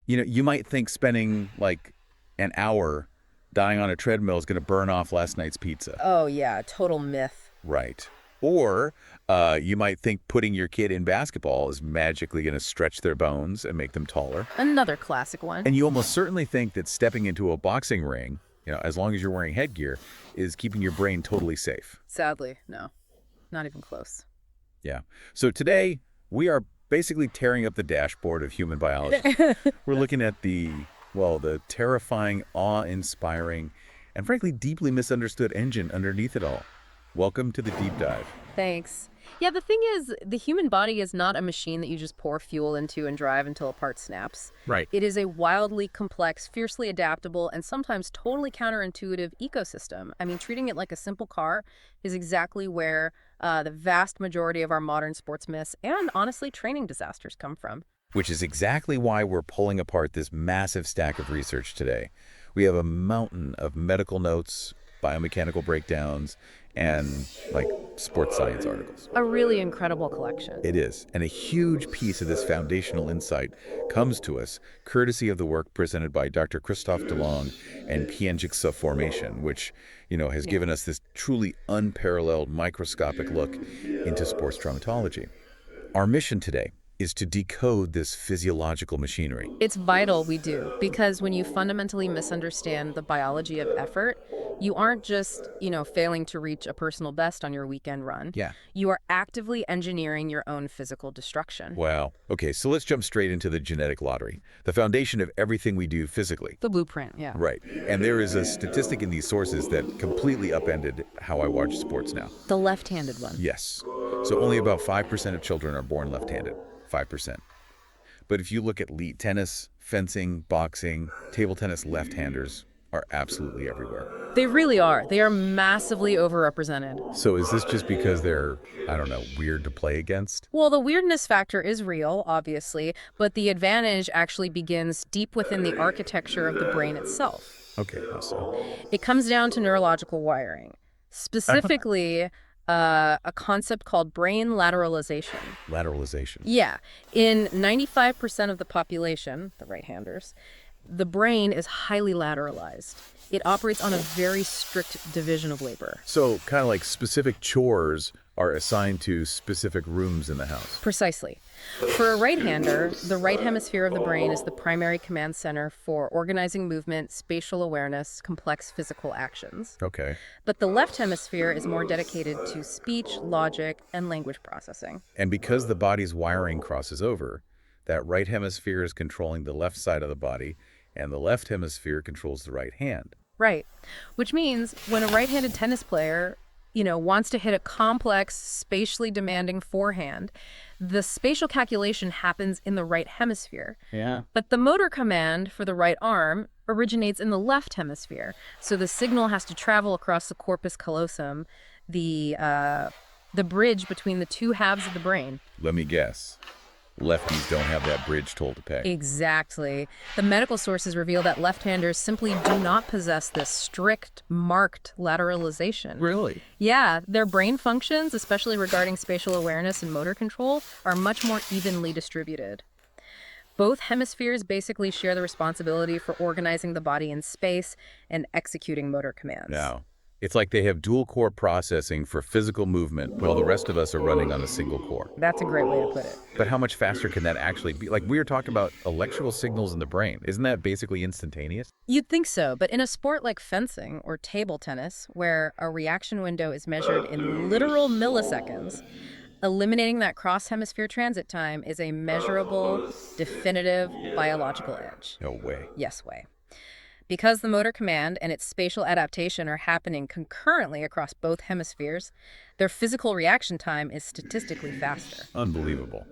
You might think spending like an hour dying on a treadmill is going to burn off last night's pizza. Oh, yeah, total myth. Right. Or you might think putting your kid in basketball is magically going to stretch their bones and make them taller. Another classic one. And you almost certainly think that stepping into a boxing ring, as long as you're wearing headgear, is keeping your brain totally safe. Sadly, no. Not even close. Yeah. So today, we are basically tearing up the dashboard of human biology. We're looking at the terrifying, awe-inspiring, and frankly, deeply misunderstood engine underneath it all. Welcome to the deep dive. Thanks. Yeah, the thing is, the human body is not a machine that you just pour fuel into and drive until a part snaps. Right. It is a wildly complex, fiercely adaptable, and sometimes totally counterintuitive ecosystem. I mean, treating it like a simple car is exactly where the vast majority of our modern sports myths and, honestly, training disasters come from. Which is exactly why we're pulling apart this massive stack of research today. We have a mountain of medical notes, biomechanical breakdowns, and sports science articles. A really incredible collection. It is. And a huge piece of this foundational insight comes to us courtesy of the work presented by Dr. Christophe Delong and Pienjigsa Formation, which, has given us this truly unparalleled microscopic look into sports traumatology. Our mission today is to decode this physiological machinery. It's vital we do, because when you fundamentally misunderstand the biology of effort, you aren't just, failing to reach a personal best on your weekend run. Yeah. You are actively engineering your own physical destruction. Wow. Okay, so let's jump straight into the genetic lottery, the foundation of everything we do physically. The blueprint, yeah. Right. And there is a statistic in these sources that completely upended how I watch sports now. The left-handed one. Yes. So only about 5% of children are born left-handed. 5%. But if you look at elite tennis, fencing, boxing, table tennis, left-handers are absolutely everywhere. They really are. They are massively overrepresented. So is this just because they're, weird to play against? Well, the weirdness factor is real, obviously, but the advantage actually begins deep within the architecture of the brain itself. Okay, how so? It comes down to neurological wiring. Specifically, a concept called brain lateralization. Lateralization. Yeah. In 95% of the population, the right-handers, the brain is highly lateralized. It operates on a very strict division of labor. So kind of like specific chores are assigned to specific rooms in the house. Precisely. For a right-hander, the right hemisphere of the brain is the primary command center for organizing movement, spatial awareness, complex physical actions. Okay. But the left hemisphere is more dedicated to speech, logic, and language processing. And because the body's wiring crosses over, that right hemisphere is controlling the left side of the body, and the left hemisphere controls the right hand. Right. Which means when a right-handed tennis player wants to hit a complex, spatially demanding forehand, the spatial calculation happens in the right hemisphere. Yeah. But the motor command for the right arm originates in the left hemisphere. So the signal has to travel across the corpus callosum, the bridge between the two halves of the brain. Let me guess. Lefties don't have that bridge toll to pay. Exactly. The medical sources reveal that left-handers simply do not possess this strict, marked lateralization. Really? Yeah, their brain functions, especially regarding spatial awareness and motor control, are much more evenly distributed. Both hemispheres basically share the responsibility for organizing the body in space and executing motor commands. Now, it's like they have dual core processing for physical movement while the rest of us are running on a single core. That's a great way to put it. But how much faster can that actually be? Like, we were talking about electrical signals in the brain. Isn't that basically instantaneous? You'd think so, but in a sport like fencing or table tennis, where a reaction window is measured in literal milliseconds, eliminating that cross-hemisphere transit time is a measurable, definitive biological edge. No way. Yes way. Because the motor command and its spatial adaptation are happening concurrently across both hemispheres, their physical reaction time is statistically faster. Unbelievable.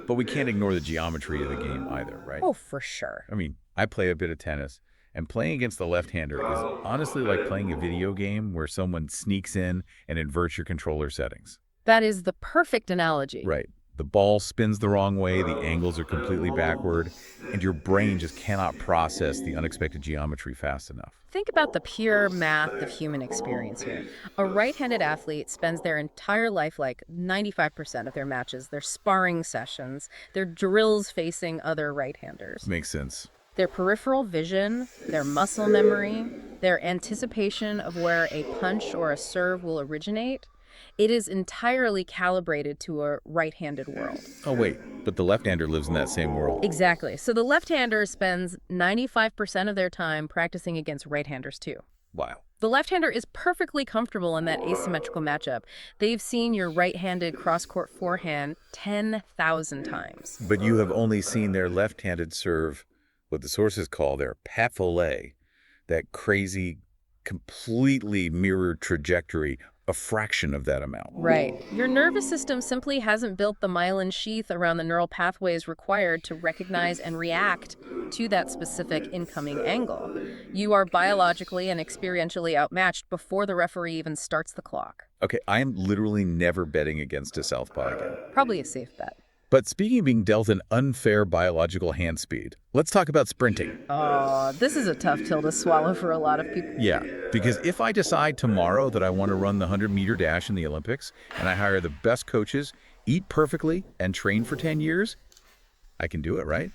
But we can't ignore the geometry of the game either, right? Oh, for sure. I mean, I play a bit of tennis, and playing against the left-hander is honestly like playing a video game where someone sneaks in and inverts your controller settings. That is the perfect analogy. Right. The ball spins the wrong way, the angles are completely backward, and your brain just cannot process the unexpected geometry fast enough. Think about the pure math of human experience here. A right-handed athlete spends their entire life, like 95% of their matches, their sparring sessions, their drills facing other right-handers. Makes sense. Their peripheral vision, their muscle memory, their anticipation of where a punch or a serve will originate, it is entirely calibrated to a right-handed world. Oh, wait, but the left-hander lives in that same world. Exactly. So the left-hander spends 95% of their time practicing against right-handers too. Wow. The left-hander is perfectly comfortable in that asymmetrical matchup. They've seen your right-handed cross-court forehand 10,000 times. But you have only seen their left-handed serve what the sources call their pat volley, that crazy, completely mirrored trajectory, a fraction of that amount. Right. Your nervous system simply hasn't built the myelin sheath around the neural pathways required to recognize and react to that specific incoming angle. You are biologically and experientially outmatched before the referee even starts the clock. Okay, I am literally never betting against a southpaw again. Probably a safe bet. But speaking of being dealt an unfair biological hand speed, let's talk about sprinting. Oh, this is a tough pill to swallow for a lot of people. Yeah, because if I decide tomorrow that I want to run the 100-meter dash in the Olympics, and I hire the best coaches, eat perfectly, and train for 10 years, I can do it, right?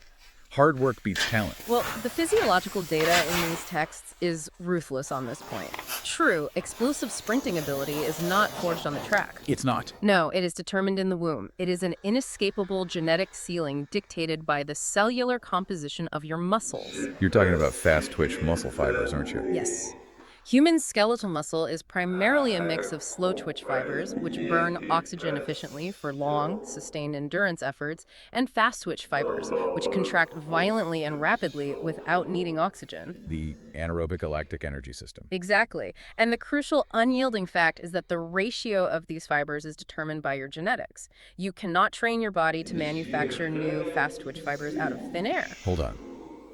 Hard work beats talent. Well, the physiological data in these texts is ruthless on this point. True, explosive sprinting ability is not forged on the track. It's not. No, it is determined in the womb. It is an inescapable genetic ceiling dictated by the cellular composition of your muscles. You're talking about fast-twitch muscle fibers, aren't you? Yes. Human skeletal muscle is primarily a mix of slow-twitch fibers, which burn oxygen efficiently for long, sustained endurance efforts, and fast-twitch fibers, which contract violently and rapidly without needing oxygen. The anaerobic lactic energy system. Exactly. And the crucial unyielding fact is that the ratio of these fibers is determined by your genetics. You cannot train your body to manufacture new fast-twitch fibers out of thin air. Hold on.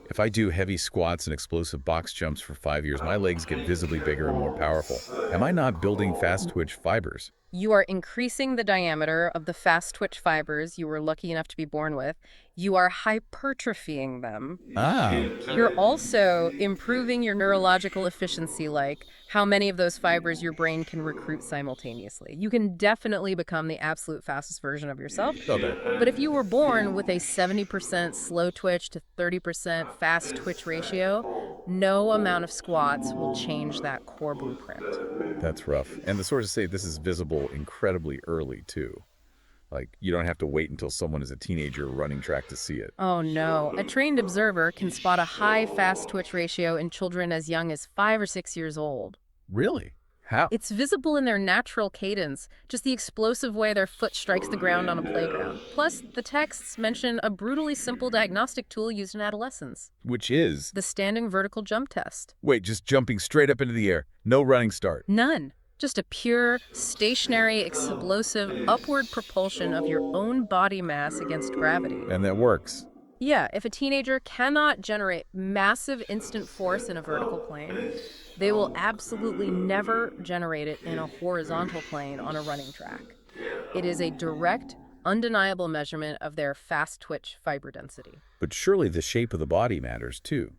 If I do heavy squats and explosive box jumps for 5 years, my legs get visibly bigger and more powerful. Am I not building fast-twitch fibers? You are increasing the diameter of the fast-twitch fibers you were lucky enough to be born with. You are hypertrophying them. Ah. You're also improving your neurological efficiency, like how many of those fibers your brain can recruit simultaneously. You can definitely become the absolute fastest version of yourself. Okay. But if you were born with a 70% slow twitch to 30% fast twitch ratio, no amount of squats will change that core blueprint. That's rough. And the sources say this is visible incredibly early, too. Like, you don't have to wait until someone is a teenager running track to see it. Oh no, a trained observer can spot a high fast twitch ratio in children as young as 5 or 6 years old. Really? How? It's visible in their natural cadence, just the explosive way their foot strikes the ground on a playground. Plus, the texts mention a brutally simple diagnostic tool used in adolescence. Which is? The standing vertical jump test. Wait, just jumping straight up into the air. No running start. None. Just a pure, stationary, explosive upward propulsion of your own body mass against gravity. And that works. Yeah, if a teenager cannot generate massive instant force in a vertical plane, they will absolutely never generate it in a horizontal plane on a running track. It is a direct, undeniable measurement of their fast twitch fiber density. But surely the shape of the body matters, too.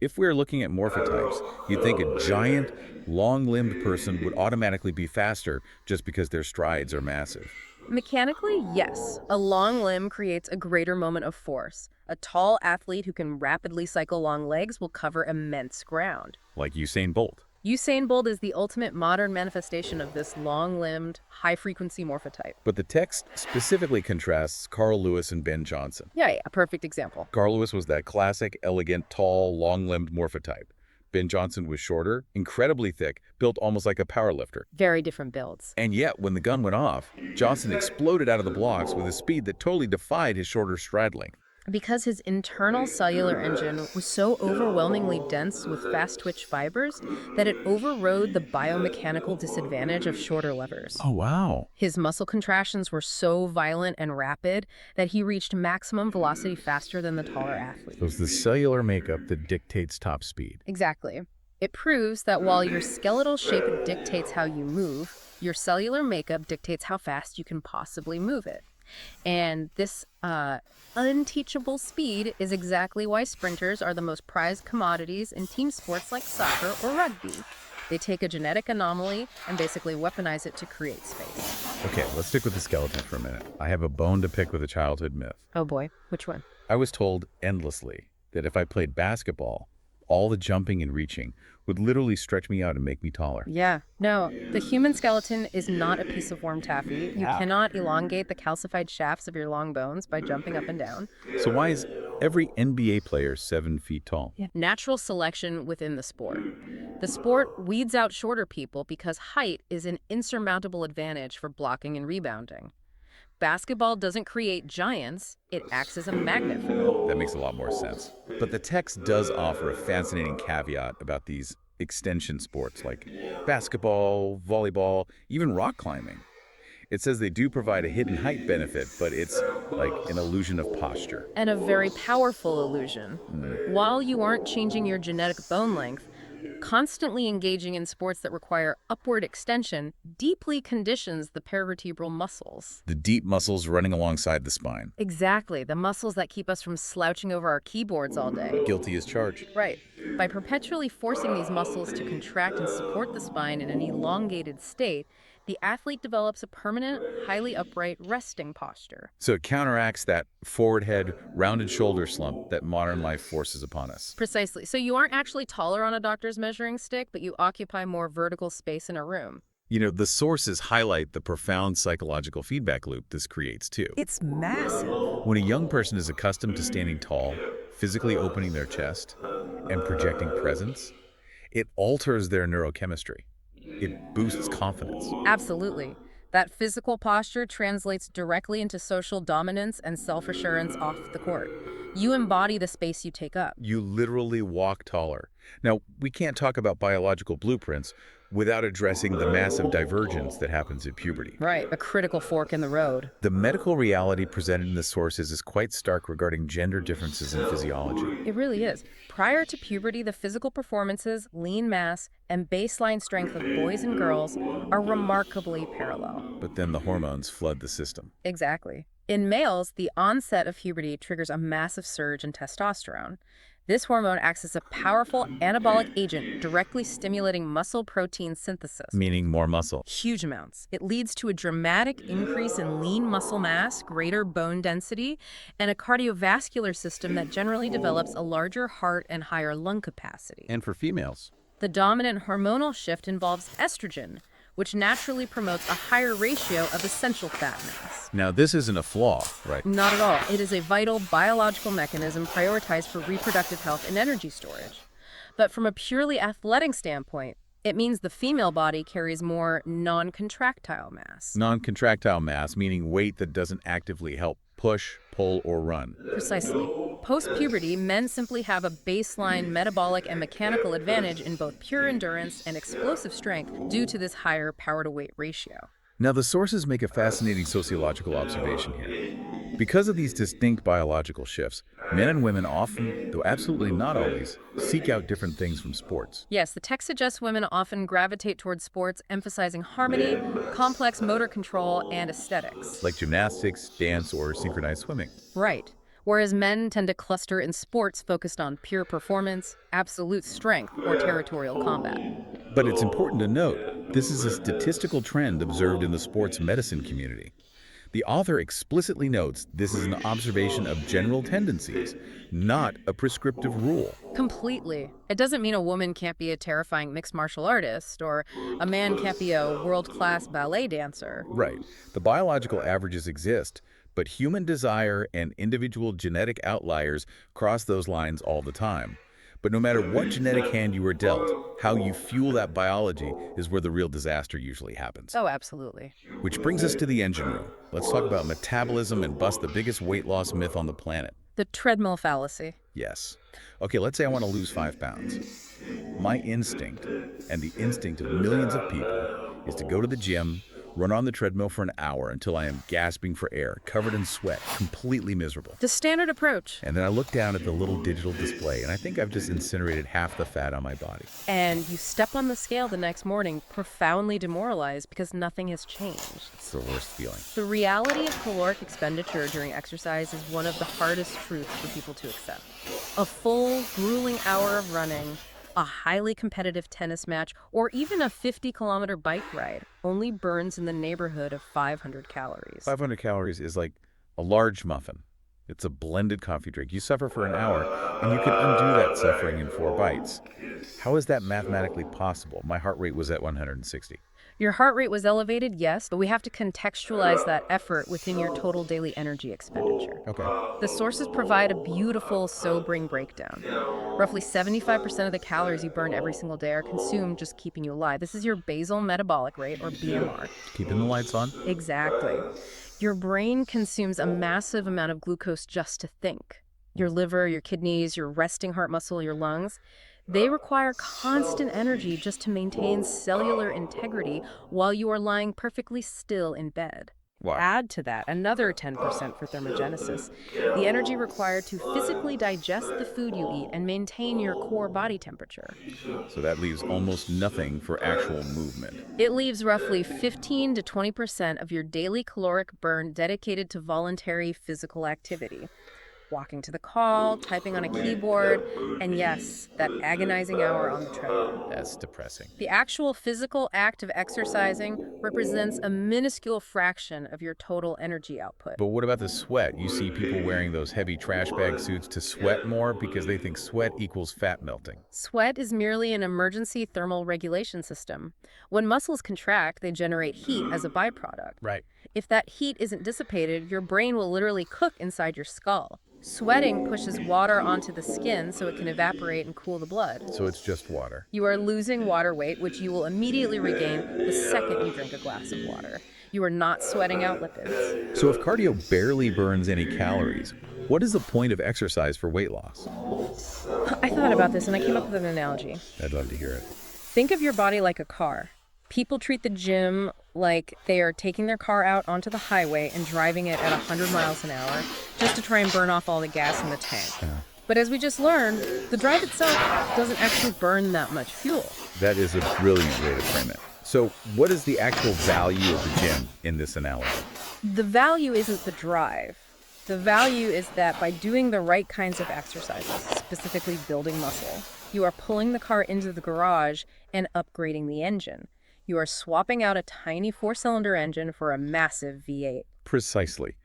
If we're looking at morphotypes, you'd think a giant, long-limbed person would automatically be faster just because their strides are massive. Mechanically, yes. A long limb creates a greater moment of force. A tall athlete who can rapidly cycle long legs will cover immense ground. Like Usain Bolt. Usain Bolt is the ultimate modern manifestation of this long-limbed, high-frequency morphotype. But the text specifically contrasts Carl Lewis and Ben Johnson. Yeah, a perfect example. Carl Lewis was that classic, elegant, tall, long-limbed morphotype. Ben Johnson was shorter, incredibly thick, built almost like a powerlifter. Very different builds. And yet, when the gun went off, Johnson exploded out of the blocks with a speed that totally defied his shorter stride length. Because his internal cellular engine was so overwhelmingly dense with fast-twitch fibers that it overrode the biomechanical disadvantage of shorter levers. Oh, wow. His muscle contractions were so violent and rapid that he reached maximum velocity faster than the taller athlete. It was the cellular makeup that dictates top speed. Exactly. It proves that while your skeletal shape dictates how you move, your cellular makeup dictates how fast you can possibly move it. And this unteachable speed is exactly why sprinters are the most prized commodities in team sports like soccer or rugby. They take a genetic anomaly and basically weaponize it to create space. Okay, let's stick with the skeleton for a minute. I have a bone to pick with a childhood myth. Oh boy, which one? I was told endlessly that if I played basketball, all the jumping and reaching would literally stretch me out and make me taller. Yeah. No, the human skeleton is not a piece of warm taffy. You Yeah. cannot elongate the calcified shafts of your long bones by jumping up and down. So why is every NBA player 7 feet tall? Yeah. Natural selection within the sport. The sport weeds out shorter people because height is an insurmountable advantage for blocking and rebounding. Basketball doesn't create giants, it acts as a magnet for them. That makes a lot more sense. But the text does offer a fascinating caveat about these extension sports like basketball, volleyball, even rock climbing. It says they do provide a hidden height benefit, but it's like an illusion of posture. And a very powerful illusion. While you aren't changing your genetic bone length, constantly engaging in sports that require upward extension deeply conditions the paravertebral muscles. The deep muscles running alongside the spine. Exactly, the muscles that keep us from slouching over our keyboards all day. Guilty as charged. Right. By perpetually forcing these muscles to contract and support the spine in an elongated state, the athlete develops a permanent, highly upright resting posture. So it counteracts that forward head, rounded shoulder slump that modern life forces upon us. Precisely. So you aren't actually taller on a doctor's measuring stick, but you occupy more vertical space in a room. You know, the sources highlight the profound psychological feedback loop this creates too. It's massive. When a young person is accustomed to standing tall, physically opening their chest, and projecting presence, it alters their neurochemistry. It boosts confidence. Absolutely. That physical posture translates directly into social dominance and self-assurance off the court. You embody the space you take up. You literally walk taller. Now, we can't talk about biological blueprints without addressing the massive divergence that happens at puberty. Right, a critical fork in the road. The medical reality presented in the sources is quite stark regarding gender differences in physiology. It really is. Prior to puberty, the physical performances, lean mass, and baseline strength of boys and girls are remarkably parallel. But then the hormones flood the system. Exactly. In males, the onset of puberty triggers a massive surge in testosterone. This hormone acts as a powerful anabolic agent, directly stimulating muscle protein synthesis. Meaning more muscle. Huge amounts. It leads to a dramatic increase in lean muscle mass, greater bone density, and a cardiovascular system that generally develops a larger heart and higher lung capacity. And for females. The dominant hormonal shift involves estrogen, which naturally promotes a higher ratio of essential fat mass. Now, this isn't a flaw, right? Not at all. It is a vital biological mechanism prioritized for reproductive health and energy storage. But from a purely athletic standpoint, it means the female body carries more non-contractile mass. Non-contractile mass, meaning weight that doesn't actively help push, pull, or run. Precisely. Post-puberty, men simply have a baseline metabolic and mechanical advantage in both pure endurance and explosive strength due to this higher power-to-weight ratio. Now, the sources make a fascinating sociological observation here. Because of these distinct biological shifts, men and women often, though absolutely not always, seek out different things from sports. Yes, the text suggests women often gravitate towards sports emphasizing harmony, complex motor control, and aesthetics. Like gymnastics, dance, or synchronized swimming. Right. Whereas men tend to cluster in sports focused on pure performance, absolute strength, or territorial combat. But it's important to note, this is a statistical trend observed in the sports medicine community. The author explicitly notes this is an observation of general tendencies, not a prescriptive rule. Completely. It doesn't mean a woman can't be a terrifying mixed martial artist, or a man can't be a world-class ballet dancer. Right. The biological averages exist, but human desire and individual genetic outliers cross those lines all the time. But no matter what genetic hand you were dealt, how you fuel that biology is where the real disaster usually happens. Oh, absolutely. Which brings us to the engine room. Let's talk about metabolism and bust the biggest weight loss myth on the planet. The treadmill fallacy. Yes. Okay, let's say I want to lose 5 pounds. My instinct, and the instinct of millions of people, is to go to the gym, run on the treadmill for an hour until I am gasping for air, covered in sweat, completely miserable. The standard approach. And then I look down at the little digital display, and I think I've just incinerated half the fat on my body. And you step on the scale the next morning, profoundly demoralized because nothing has changed. It's the worst feeling. The reality of caloric expenditure during exercise is one of the hardest truths for people to accept. A full, grueling hour of running, a highly competitive tennis match, or even a 50-kilometer bike ride only burns in the neighborhood of 500 calories. 500 calories is like a large muffin. It's a blended coffee drink. You suffer for an hour, and you can undo that suffering in 4 bites. How is that mathematically possible? My heart rate was at 160. Your heart rate was elevated, yes, but we have to contextualize that effort within your total daily energy expenditure. Okay. The sources provide a beautiful, sobering breakdown. Roughly 75% of the calories you burn every single day are consumed just keeping you alive. This is your basal metabolic rate, or BMR. Keeping the lights on? Exactly. Your brain consumes a massive amount of glucose just to think. Your liver, your kidneys, your resting heart muscle, your lungs, they require constant energy just to maintain cellular integrity while you are lying perfectly still in bed. Wow. Add to that another 10% for thermogenesis, the energy required to physically digest the food you eat and maintain your core body temperature. So that leaves almost nothing for actual movement. It leaves roughly 15 to 20% of your daily caloric burn dedicated to voluntary physical activity. Walking to the call, typing on a keyboard, and yes, that agonizing hour on the treadmill. That's depressing. The actual physical act of exercising represents a minuscule fraction of your total energy output. But what about the sweat? You see people wearing those heavy trash bag suits to sweat more because they think sweat equals fat melting. Sweat is merely an emergency thermal regulation system. When muscles contract, they generate heat as a byproduct. Right. If that heat isn't dissipated, your brain will literally cook inside your skull. Sweating pushes water onto the skin so it can evaporate and cool the blood. So it's just water. You are losing water weight, which you will immediately regain the second you drink a glass of water. You are not sweating out lipids. So if cardio barely burns any calories, what is the point of exercise for weight loss? I thought about this and I came up with an analogy. I'd love to hear it. Think of your body like a car. People treat the gym like they are taking their car out onto the highway and driving it at 100 miles an hour just to try and burn off all the gas in the tank. But as we just learned, the drive itself doesn't actually burn that much fuel. That is a brilliant way to frame it. So what is the actual value of the gym in this analogy? The value isn't the drive. The value is that by doing the right kinds of exercises, specifically building muscle, you are pulling the car into the garage and upgrading the engine. You are swapping out a tiny 4-cylinder engine for a massive V8. Precisely.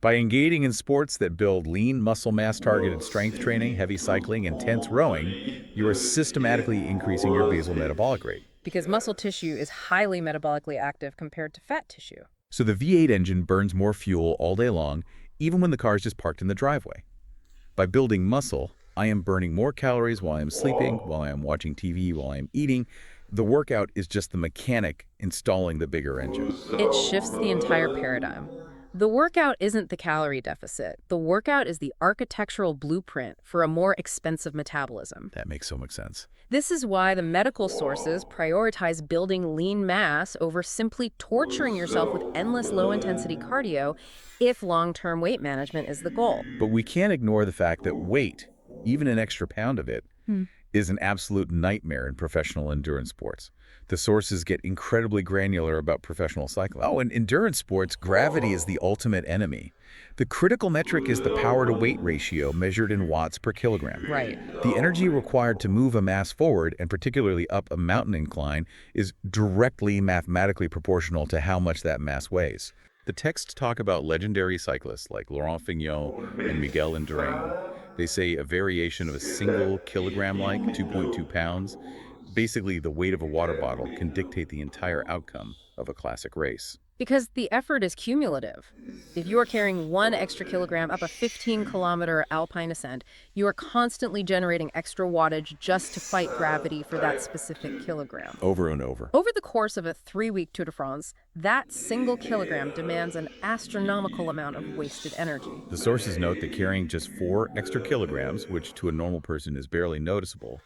By engaging in sports that build lean muscle mass targeted strength training, heavy cycling, intense rowing, you are systematically increasing your basal metabolic rate. Because muscle tissue is highly metabolically active compared to fat tissue. So the V8 engine burns more fuel all day long, even when the car is just parked in the driveway. By building muscle, I am burning more calories while I am sleeping, while I am watching TV, while I am eating. The workout is just the mechanic installing the bigger engine. It shifts the entire paradigm. The workout isn't the calorie deficit. The workout is the architectural blueprint for a more expensive metabolism. That makes so much sense. This is why the medical sources prioritize building lean mass over simply torturing yourself with endless low-intensity cardio if long-term weight management is the goal. But we can't ignore the fact that weight, even an extra pound of it, is an absolute nightmare in professional endurance sports. The sources get incredibly granular about professional cycling. Oh, in endurance sports, gravity is the ultimate enemy. The critical metric is the power-to-weight ratio measured in watts per kilogram. Right. The energy required to move a mass forward, and particularly up a mountain incline, is directly mathematically proportional to how much that mass weighs. The texts talk about legendary cyclists like Laurent Fignon and Miguel Indurain. They say a variation of a single kilogram, like 2.2 pounds, basically the weight of a water bottle, can dictate the entire outcome of a classic race. Because the effort is cumulative. If you are carrying 1 extra kilogram up a 15-kilometer alpine ascent, you are constantly generating extra wattage just to fight gravity for that specific kilogram. Over and over. Over the course of a 3-week Tour de France, that single kilogram demands an astronomical amount of wasted energy. The sources note that carrying just 4 extra kilograms, which to a normal person is barely noticeable,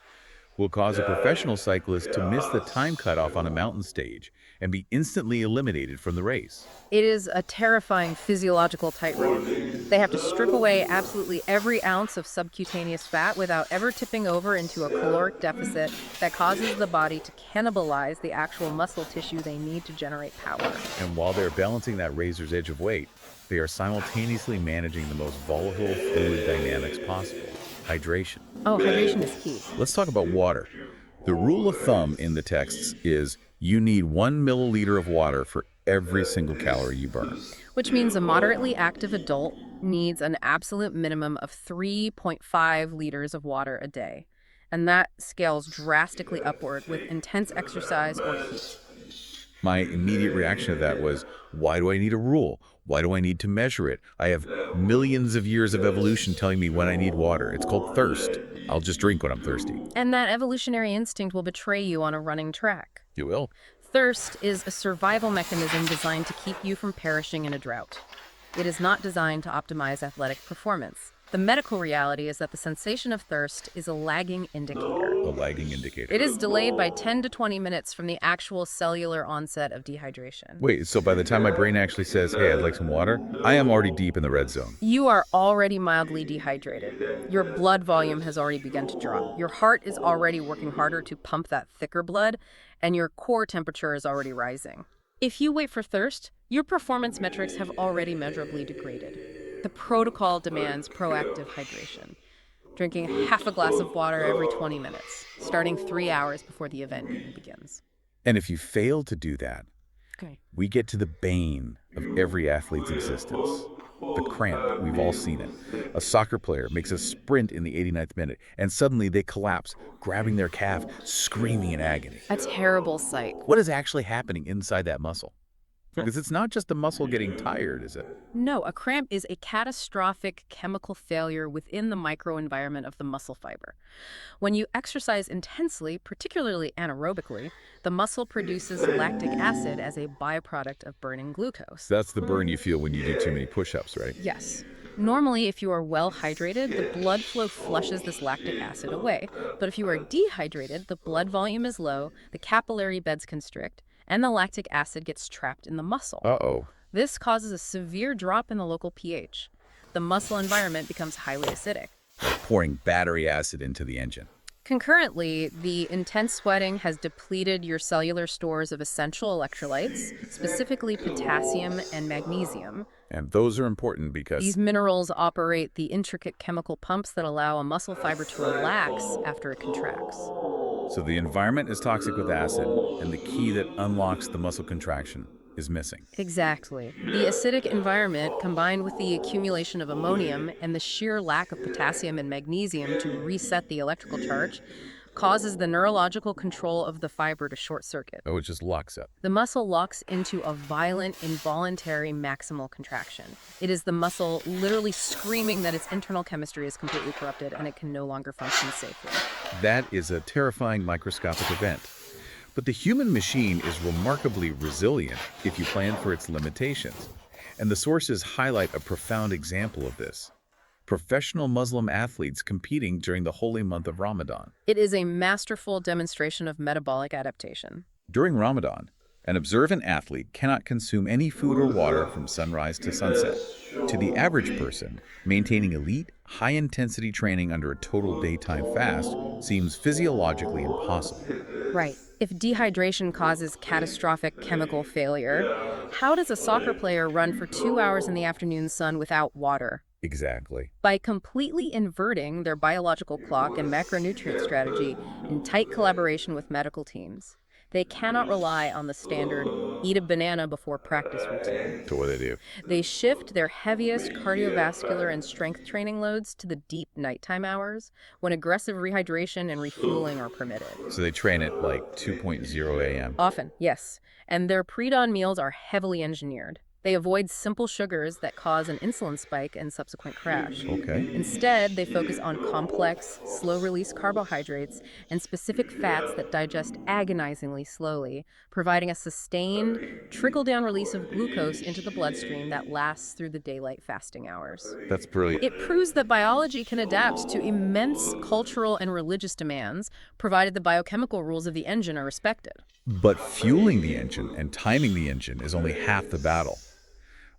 will cause a professional cyclist to miss the time cutoff on a mountain stage and be instantly eliminated from the race. It is a terrifying physiological tightrope. They have to strip away absolutely every ounce of subcutaneous fat without ever tipping over into a caloric deficit that causes the body to cannibalize the actual muscle tissue they need to generate power. And while they're balancing that razor's edge of weight, they are simultaneously managing the most volatile fluid dynamics possible. Hydration. Oh, hydration is key. Let's talk about water. The rule of thumb in the texts is you need 1 milliliter of water for every single calorie you burn. Which means a moderately active adult needs an absolute minimum of 3.5 liters of water a day. And that scales drastically upward with intense exercise or heat. My immediate reaction to that was, why do I need a rule? Why do I need to measure it? I have millions of years of evolution telling me when I need water. It's called thirst. I'll just drink when I'm thirsty. And that evolutionary instinct will betray you on a running track. You will. Thirst is a survival mechanism designed to keep you from perishing in a drought. It is not designed to optimize athletic performance. The medical reality is that the sensation of thirst is a lagging indicator. A lagging indicator. It is delayed by 10 to 20 minutes from the actual cellular onset of dehydration. Wait, so by the time my brain actually says, hey, I'd like some water, I am already deep in the red zone. You are already mildly dehydrated. Your blood volume has already begun to drop. Your heart is already working harder to pump that thicker blood, and your core temperature is already rising. If you wait for thirst, your performance metrics have already measurably degraded. The protocol demands proactive hydration, drinking half a glass of water every 20 minutes, starting 3 hours before the event even begins. And if you fail to do that, we get to the bane of every athlete's existence. The cramp, we've all seen it. A soccer player makes a sprint in the 89th minute, and suddenly they collapse, grabbing their calf, screaming in agony. A terrible sight. What is actually happening inside that muscle? Because it's not just the muscle getting tired, is it? No, a cramp is a catastrophic chemical failure within the microenvironment of the muscle fiber. When you exercise intensely, particularly anaerobically, the muscle produces lactic acid as a byproduct of burning glucose. That's the burn you feel when you do too many push-ups, right? Yes. Normally, if you are well hydrated, the blood flow flushes this lactic acid away. But if you are dehydrated, the blood volume is low, the capillary beds constrict, and the lactic acid gets trapped in the muscle. Uh-oh. This causes a severe drop in the local pH. The muscle environment becomes highly acidic. Pouring battery acid into the engine. Concurrently, the intense sweating has depleted your cellular stores of essential electrolytes, specifically potassium and magnesium. And those are important because These minerals operate the intricate chemical pumps that allow a muscle fiber to relax after it contracts. so the environment is toxic with acid, and the key that unlocks the muscle contraction is missing. Exactly. The acidic environment, combined with the accumulation of ammonium and the sheer lack of potassium and magnesium to reset the electrical charge, causes the neurological control of the fiber to short circuit. Oh, it just locks up. The muscle locks into a violent, involuntary maximal contraction. It is the muscle literally screaming that its internal chemistry is completely corrupted and it can no longer function safely. That is a terrifying microscopic event. But the human machine is remarkably resilient if you plan for its limitations. And the sources highlight a profound example of this. Professional Muslim athletes competing during the holy month of Ramadan. It is a masterful demonstration of metabolic adaptation. During Ramadan, an observant athlete cannot consume any food or water from sunrise to sunset. To the average person, maintaining elite, high-intensity training under a total daytime fast seems physiologically impossible. Right. If dehydration causes catastrophic chemical failure, how does a soccer player run for 2 hours in the afternoon sun without water? Exactly. By completely inverting their biological clock and macronutrient strategy in tight collaboration with medical teams, they cannot rely on the standard eat a banana before practice routine. So what do they do? They shift their heaviest cardiovascular and strength training loads to the deep nighttime hours when aggressive rehydration and refueling are permitted. So they train at like 2:00 a.m. Often, yes. And their pre-dawn meals are heavily engineered. They avoid simple sugars that cause an insulin spike and subsequent crash. Okay. Instead, they focus on complex, slow-release carbohydrates and specific fats that digest agonizingly slowly, providing a sustained, trickle-down release of glucose into the bloodstream that lasts through the daylight fasting hours. That's brilliant. It proves that biology can adapt to immense cultural and religious demands, provided the biochemical rules of the engine are respected. But fueling the engine and timing the engine is only half the battle.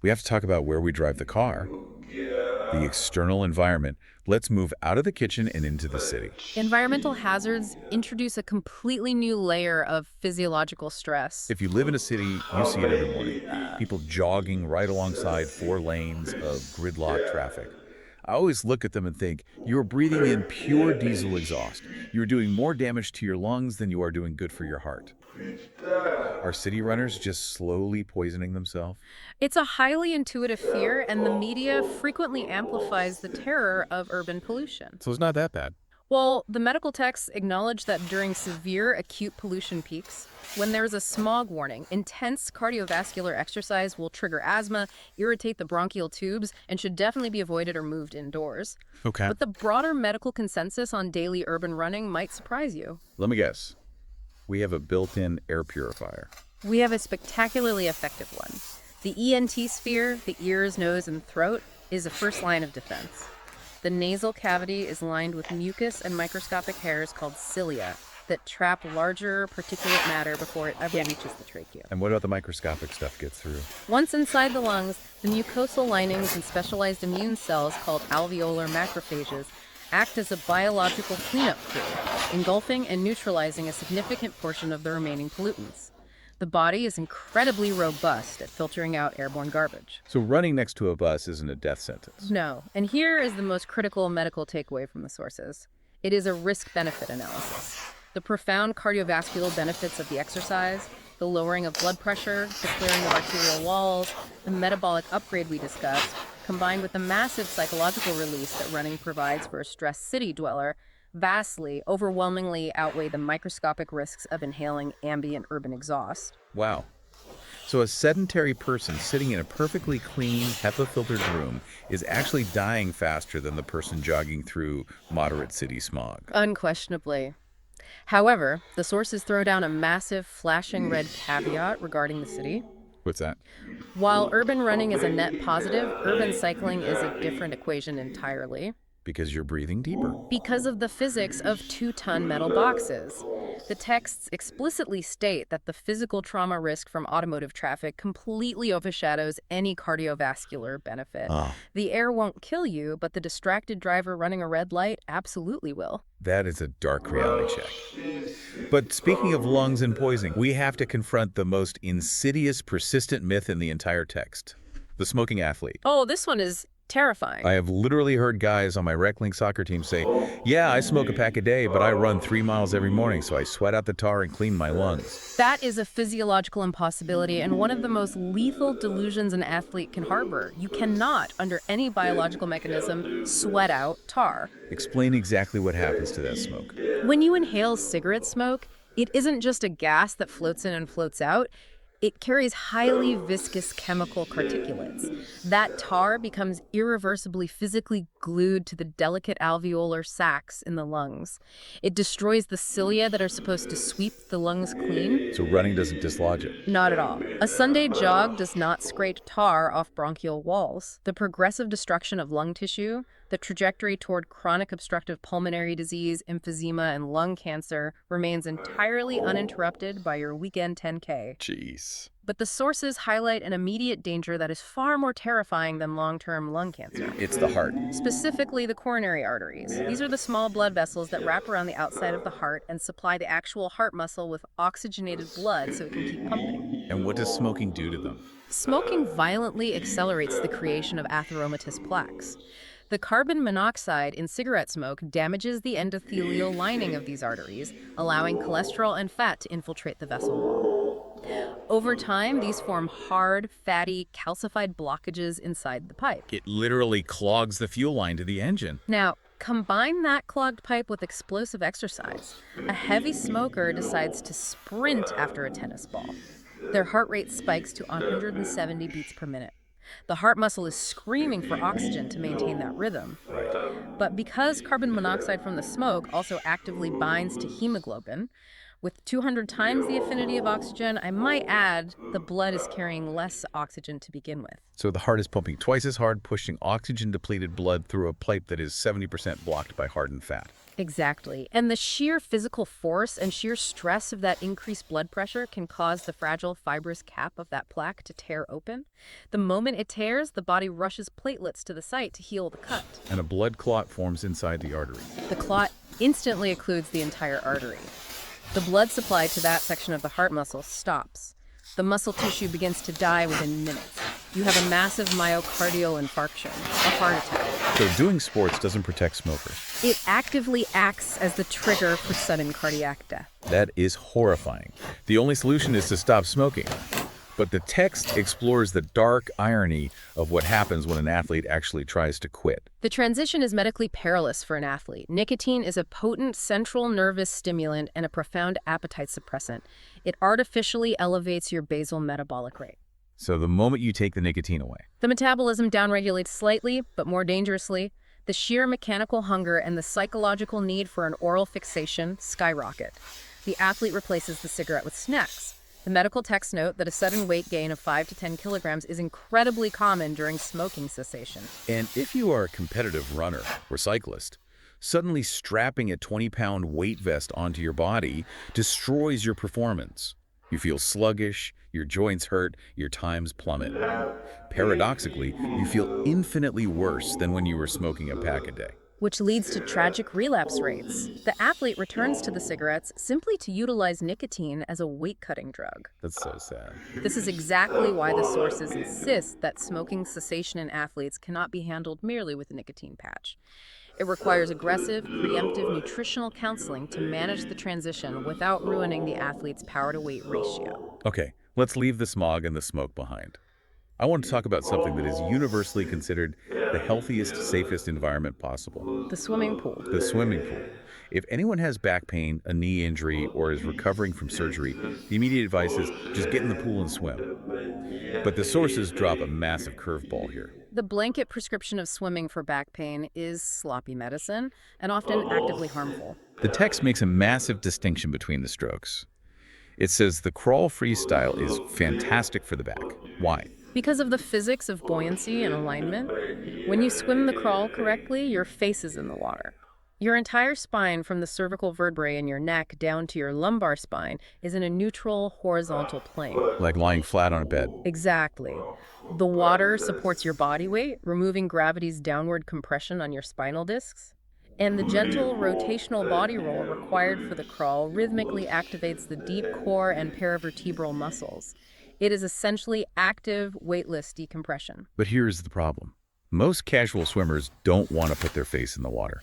We have to talk about where we drive the car. The external environment. Let's move out of the kitchen and into the city. Environmental hazards introduce a completely new layer of physiological stress. If you live in a city, you see it every morning. People jogging right alongside 4 lanes of gridlock traffic. I always look at them and think, you're breathing in pure diesel exhaust. You're doing more damage to your lungs than you are doing good for your heart. Are city runners just slowly poisoning themselves? It's a highly intuitive fear, and the media frequently amplifies the terror of urban pollution. So it's not that bad. Well, the medical texts acknowledge that during severe acute pollution peaks, when there's a smog warning, intense cardiovascular exercise will trigger asthma, irritate the bronchial tubes, and should definitely be avoided or moved indoors. Okay. But the broader medical consensus on daily urban running might surprise you. Let me guess. We have a built-in air purifier. We have a spectacularly effective one. The ENT sphere, the ears, nose, and throat, is a first line of defense. The nasal cavity is lined with mucus and microscopic hairs called cilia that trap larger particulate matter before it ever reaches the trachea. And what about the microscopic stuff gets through? Once inside the lungs, the mucosal linings and specialized immune cells called alveolar macrophages act as a biological cleanup crew, engulfing and neutralizing a significant portion of the remaining pollutants. The body is incredibly robust at filtering out airborne garbage. So running next to a bus isn't a death sentence. No, and here is the most critical medical takeaway from the sources. It is a risk-benefit analysis. The profound cardiovascular benefits of the exercise, the lowering of blood pressure, the clearing of arterial walls, the metabolic upgrade we discussed, combined with the massive psychological release that running provides for a stressed city dweller, vastly, overwhelmingly outweigh the microscopic risks of inhaling ambient urban exhaust. Wow. So a sedentary person sitting in a perfectly clean, HEPA-filtered room is actually dying faster than the person jogging through moderate city smog. Unquestionably. However, the sources throw down a massive, flashing red caveat regarding the city. What's that? While urban running is a net positive, urban cycling is a different equation entirely. Because you're breathing deeper. Because of the physics of 2-ton metal boxes. The texts explicitly state that the physical trauma risk from automotive traffic completely overshadows any cardiovascular benefit. The air won't kill you, but the distracted driver running a red light absolutely will. That is a dark reality check. But speaking of lungs and poisoning, we have to confront the most insidious, persistent myth in the entire text. The smoking athlete. Oh, this one is terrifying. I have literally heard guys on my rec league soccer team say, yeah, I smoke a pack a day, but I run 3 miles every morning, so I sweat out the tar and clean my lungs. That is a physiological impossibility and one of the most lethal delusions an athlete can harbor. You cannot, under any biological mechanism, sweat out tar. Explain exactly what happens to that smoke. When you inhale cigarette smoke, it isn't just a gas that floats in and floats out. It carries highly viscous chemical particulates. That tar becomes irreversibly physically glued to the delicate alveolar sacs in the lungs. It destroys the cilia that are supposed to sweep the lungs clean. So running doesn't dislodge it? Not at all. A Sunday jog does not scrape tar off bronchial walls. The progressive destruction of lung tissue, the trajectory toward chronic obstructive pulmonary disease, emphysema, and lung cancer remains entirely uninterrupted by your weekend 10K. Jeez. But the sources highlight an immediate danger that is far more terrifying than long-term lung cancer. It's the heart. Specifically, the coronary arteries. These are the small blood vessels that wrap around the outside of the heart and supply the actual heart muscle with oxygenated blood so it can keep pumping. And what does smoking do to them? Smoking violently accelerates the creation of atheromatous plaques. The carbon monoxide in cigarette smoke damages the endothelial lining of these arteries, allowing cholesterol and fat to infiltrate the vessel wall. Over time, these form hard, fatty, calcified blockages inside the pipe. It literally clogs the fuel line to the engine. Now, combine that clogged pipe with explosive exercise. A heavy smoker decides to sprint after a tennis ball. Their heart rate spikes to 170 beats per minute. The heart muscle is screaming for oxygen to maintain that rhythm. But because carbon monoxide from the smoke also actively binds to hemoglobin, with 200 times the affinity of oxygen, I might add, the blood is carrying less oxygen to begin with. So the heart is pumping twice as hard, pushing oxygen-depleted blood through a pipe that is 70% blocked by hardened fat. Exactly. And the sheer physical force and sheer stress of that increased blood pressure can cause the fragile fibrous cap of that plaque to tear open. The moment it tears, the body rushes platelets to the site to heal the cut. And a blood clot forms inside the artery. The clot instantly occludes the entire artery. The blood supply to that section of the heart muscle stops. The muscle tissue begins to die within minutes. You have a massive myocardial infarction, a heart attack. So doing sports doesn't protect smokers. It actively acts as the trigger for sudden cardiac death. That is horrifying. The only solution is to stop smoking. But the text explores the dark irony of what happens when an athlete actually tries to quit. The transition is medically perilous for an athlete. Nicotine is a potent central nervous stimulant and a profound appetite suppressant. It artificially elevates your basal metabolic rate. So the moment you take the nicotine away, The metabolism downregulates slightly, but more dangerously. The sheer mechanical hunger and the psychological need for an oral fixation skyrocket. The athlete replaces the cigarette with snacks. The medical texts note that a sudden weight gain of 5 to 10 kilograms is incredibly common during smoking cessation. and if you are a competitive runner or cyclist, suddenly strapping a 20-pound weight vest onto your body destroys your performance. You feel sluggish, your joints hurt, your times plummet. Paradoxically, you feel infinitely worse than when you were smoking a pack a day. Which leads to tragic relapse rates. The athlete returns to the cigarettes simply to utilize nicotine as a weight-cutting drug. That's so sad. This is exactly why the sources insist that smoking cessation in athletes cannot be handled merely with a nicotine patch. It requires aggressive, preemptive nutritional counseling to manage the transition without ruining the athlete's power-to-weight ratio. Okay, let's leave the smog and the smoke behind. I want to talk about something that is universally considered the healthiest, safest environment possible: The swimming pool. the swimming pool. If anyone has back pain, a knee injury, or is recovering from surgery, the immediate advice is just get in the pool and swim. But the sources drop a massive curveball here. The blanket prescription of swimming for back pain is sloppy medicine and often actively harmful. The text makes a massive distinction between the strokes. It says the crawl freestyle is fantastic for the back. Why? Because of the physics of buoyancy and alignment, when you swim the crawl correctly, your face is in the water. Your entire spine, from the cervical vertebrae in your neck down to your lumbar spine, is in a neutral, horizontal plane. Like lying flat on a bed. Exactly. The water supports your body weight, removing gravity's downward compression on your spinal discs. And the gentle rotational body roll required for the crawl rhythmically activates the deep core and paravertebral muscles. It is essentially active, weightless decompression. But here's the problem. Most casual swimmers don't want to put their face in the water.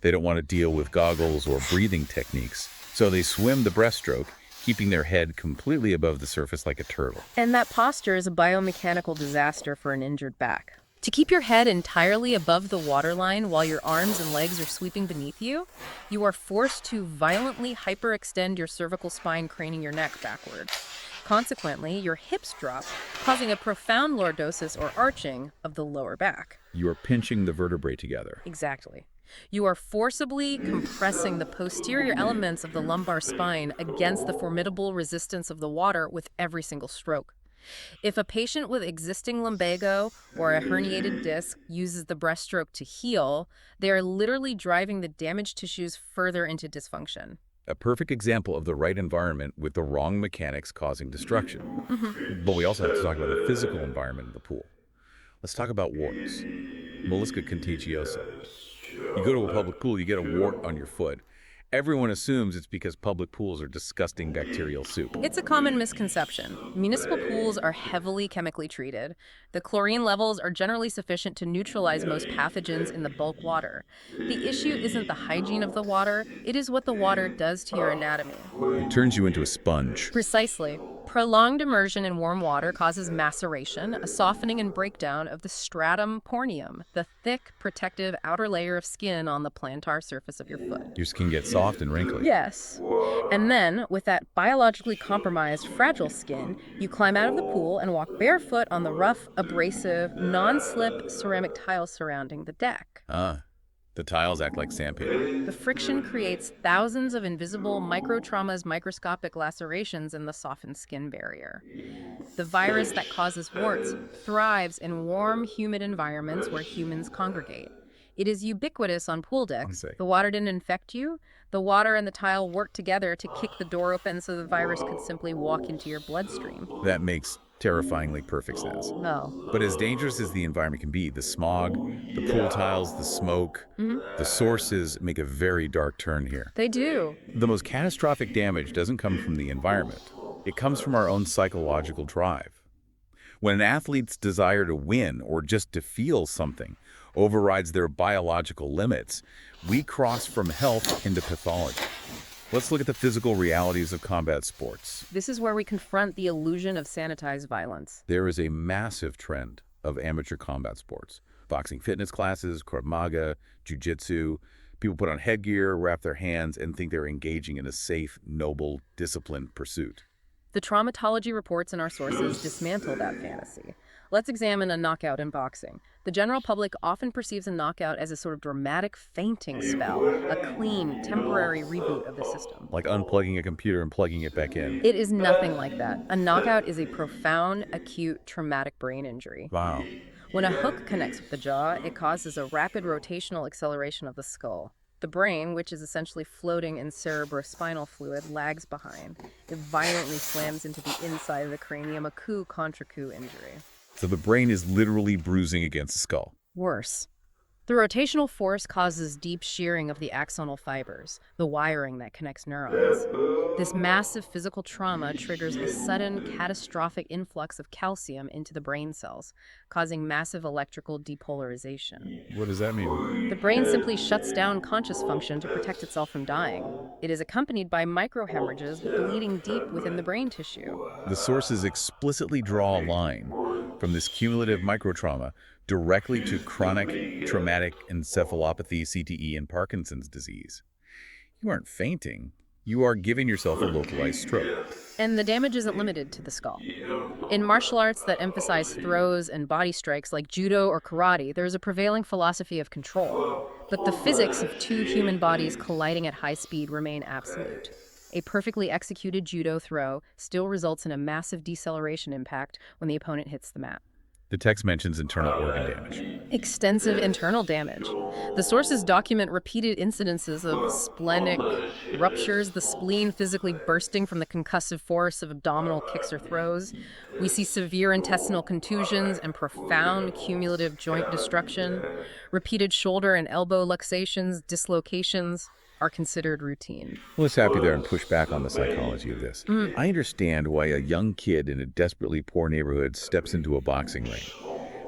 They don't want to deal with goggles or breathing techniques, so they swim the breaststroke, keeping their head completely above the surface like a turtle. And that posture is a biomechanical disaster for an injured back. To keep your head entirely above the waterline while your arms and legs are sweeping beneath you, you are forced to violently hyperextend your cervical spine, craning your neck backward. Consequently, your hips drop, causing a profound lordosis or arching of the lower back. You are pinching the vertebrae together. Exactly. You are forcibly compressing the posterior elements of the lumbar spine against the formidable resistance of the water with every single stroke. If a patient with existing lumbago or a herniated disc uses the breaststroke to heal, they are literally driving the damaged tissues further into dysfunction. A perfect example of the right environment with the wrong mechanics causing destruction. But we also have to talk about the physical environment of the pool. Let's talk about warts. Mollusca contagiosa. You go to a public pool, you get a wart on your foot. Everyone assumes it's because public pools are disgusting bacterial soup. It's a common misconception. Municipal pools are heavily chemically treated. The chlorine levels are generally sufficient to neutralize most pathogens in the bulk water. The issue isn't the hygiene of the water, it is what the water does to your anatomy. It turns you into a sponge. Precisely. Prolonged immersion in warm water causes maceration, a softening and breakdown of the stratum corneum, the thick, protective outer layer of skin on the plantar surface of your foot. Your skin gets soft and wrinkly. Yes. And then, with that biologically compromised, fragile skin, you climb out of the pool and walk barefoot on the rough, abrasive, non-slip ceramic tiles surrounding the deck. The tiles act like sandpaper. The friction creates thousands of invisible microtraumas, microscopic lacerations in the softened skin barrier. The virus that causes warts thrives in warm, humid environments where humans congregate. It is ubiquitous on pool decks. The water didn't infect you. The water and the tile worked together to kick the door open so the virus could simply walk into your bloodstream. That makes terrifyingly perfect sense. No. But as dangerous as the environment can be, the smog, the pool tiles, the smoke, the sources make a very dark turn here. They do. The most catastrophic damage doesn't come from the environment. It comes from our own psychological drive. When an athlete's desire to win or just to feel something overrides their biological limits, we cross from health into pathology. Let's look at the physical realities of combat sports. This is where we confront the illusion of sanitized violence. There is a massive trend of amateur combat sports. Boxing fitness classes, Krav Maga, Jiu-Jitsu. People put on headgear, wrap their hands, and think they're engaging in a safe, noble, disciplined pursuit. The traumatology reports in our sources dismantle that fantasy. Let's examine a knockout in boxing. The general public often perceives a knockout as a sort of dramatic fainting spell, a clean, temporary reboot of the system. Like unplugging a computer and plugging it back in. It is nothing like that. A knockout is a profound, acute, traumatic brain injury. Wow. When a hook connects with the jaw, it causes a rapid rotational acceleration of the skull. The brain, which is essentially floating in cerebrospinal fluid, lags behind. It violently slams into the inside of the cranium, a coup contra coup injury. So the brain is literally bruising against the skull. Worse. The rotational force causes deep shearing of the axonal fibers, the wiring that connects neurons. This massive physical trauma triggers a sudden, catastrophic influx of calcium into the brain cells, causing massive electrical depolarization. What does that mean? The brain simply shuts down conscious function to protect itself from dying. It is accompanied by microhemorrhages bleeding deep within the brain tissue. The sources explicitly draw a line from this cumulative microtrauma directly to chronic traumatic encephalopathy, CTE, and Parkinson's disease. You aren't fainting. You are giving yourself a localized stroke. And the damage isn't limited to the skull. In martial arts that emphasize throws and body strikes like judo or karate, there is a prevailing philosophy of control. But the physics of two human bodies colliding at high speed remain absolute. A perfectly executed judo throw still results in a massive deceleration impact when the opponent hits the mat. The text mentions internal organ damage. Extensive internal damage. The sources document repeated incidences of splenic ruptures, the spleen physically bursting from the concussive force of abdominal kicks or throws. We see severe intestinal contusions and profound cumulative joint destruction. Repeated shoulder and elbow luxations, dislocations are considered routine. Well, let's happy there and push back on the psychology of this. I understand why a young kid in a desperately poor neighborhood steps into a boxing ring.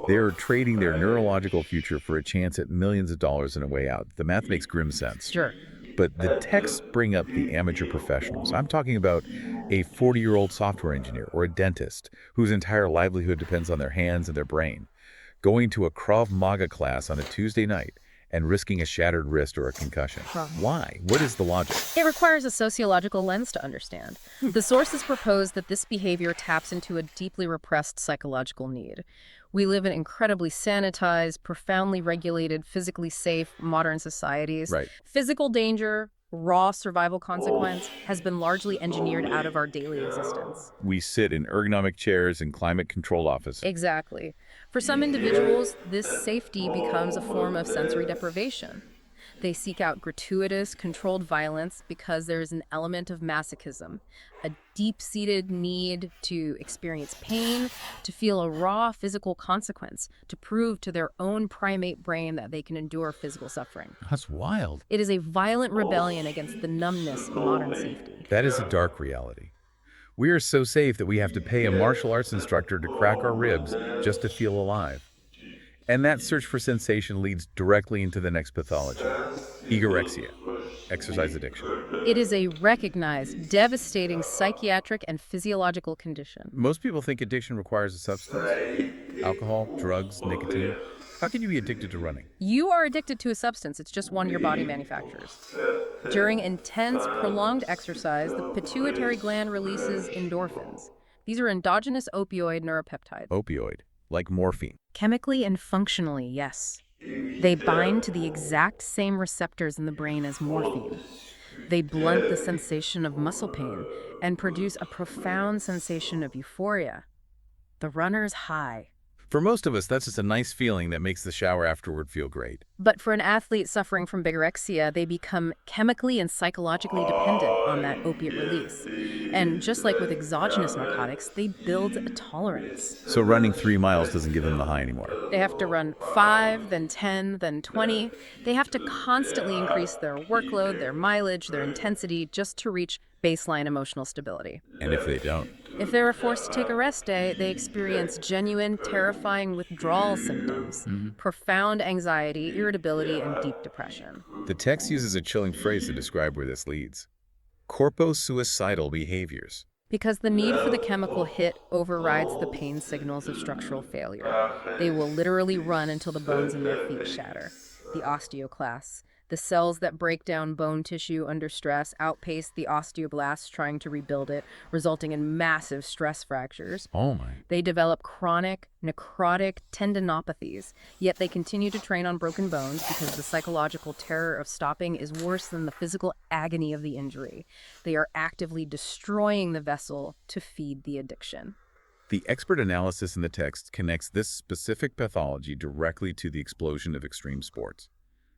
They're trading their neurological future for a chance at millions of dollars and a way out. The math makes grim sense. Sure. But the texts bring up the amateur professionals. I'm talking about a 40-year-old software engineer or a dentist whose entire livelihood depends on their hands and their brain, going to a Krav Maga class on a Tuesday night and risking a shattered wrist or a concussion. Why? What is the logic? It requires a sociological lens to understand. The sources propose that this behavior taps into a deeply repressed psychological need. We live in incredibly sanitized, profoundly regulated, physically safe, modern societies. Right. Physical danger, raw survival consequence, has been largely engineered out of our daily existence. We sit in ergonomic chairs in climate-controlled offices. Exactly. For some individuals, this safety becomes a form of sensory deprivation. They seek out gratuitous, controlled violence because there is an element of masochism, a deep-seated need to experience pain, to feel a raw physical consequence, to prove to their own primate brain that they can endure physical suffering. That's wild. It is a violent rebellion against the numbness of modern safety. That is a dark reality. We are so safe that we have to pay a martial arts instructor to crack our ribs just to feel alive. And that search for sensation leads directly into the next pathology, egorexia, exercise addiction. It is a recognized, devastating psychiatric and physiological condition. Most people think addiction requires a substance, alcohol, drugs, nicotine. How can you be addicted to running? You are addicted to a substance. It's just one your body manufactures. During intense, prolonged exercise, the pituitary gland releases endorphins. These are endogenous opioid neuropeptides. Opioid, like morphine. Chemically and functionally, yes. They bind to the exact same receptors in the brain as morphine. They blunt the sensation of muscle pain and produce a profound sensation of euphoria. The runner's high. For most of us, that's just a nice feeling that makes the shower afterward feel great. But for an athlete suffering from bigorexia, they become chemically and psychologically dependent on that opiate release. And just like with exogenous narcotics, they build a tolerance. So running 3 miles doesn't give them the high anymore. They have to run 5, then 10, then 20. They have to constantly increase their workload, their mileage, their intensity, just to reach baseline emotional stability. And if they don't? If they were forced to take a rest day, they experience genuine, terrifying withdrawal symptoms, profound anxiety, irritability, and deep depression. The text uses a chilling phrase to describe where this leads. Corpo-suicidal behaviors. Because the need for the chemical hit overrides the pain signals of structural failure. They will literally run until the bones in their feet shatter. The osteoclasts, the cells that break down bone tissue under stress, outpace the osteoblasts trying to rebuild it, resulting in massive stress fractures. Oh my. They develop chronic, necrotic tendinopathies, yet they continue to train on broken bones because the psychological terror of stopping is worse than the physical agony of the injury. They are actively destroying the vessel to feed the addiction. The expert analysis in the text connects this specific pathology directly to the explosion of extreme sports.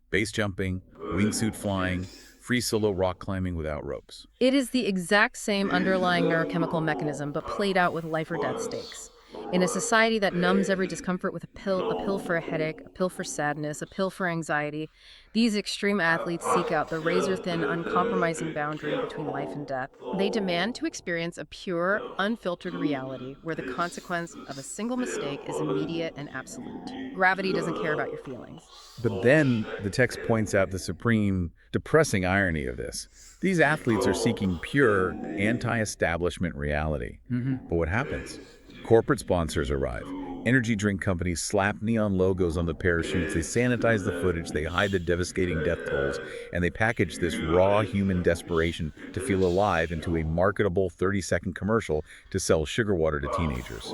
Base jumping, wingsuit flying, free solo rock climbing without ropes. It is the exact same underlying neurochemical mechanism, but played out with life or death stakes. In a society that numbs every discomfort with a pill for a headache, a pill for sadness, a pill for anxiety, these extreme athletes seek out the razor-thin, uncompromising boundary between life and death. They demand to experience a pure, unfiltered reality where the consequence of a single mistake is immediate and absolute. Gravity doesn't care about your feelings. But then the text points out the supreme, depressing irony of this. These athletes are seeking pure, anti-establishment reality. But what happens? Corporate sponsors arrive. Energy drink companies slap neon logos on the parachutes, they sanitize the footage, they hide the devastating death tolls, and they package this raw human desperation to feel alive into a marketable 30-second commercial to sell sugar water to teenagers.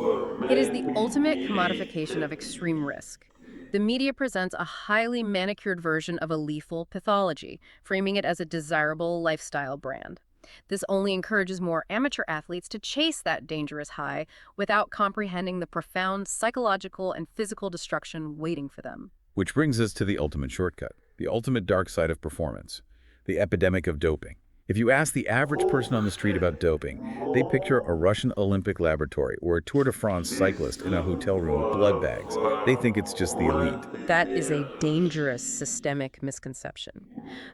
It is the ultimate commodification of extreme risk. The media presents a highly manicured version of a lethal pathology, framing it as a desirable lifestyle brand. This only encourages more amateur athletes to chase that dangerous high without comprehending the profound psychological and physical destruction waiting for them. Which brings us to the ultimate shortcut, the ultimate dark side of performance, the epidemic of doping. If you ask the average person on the street about doping, they picture a Russian Olympic laboratory or a Tour de France cyclist in a hotel room with blood bags. They think it's just the elite. That is a dangerous systemic misconception.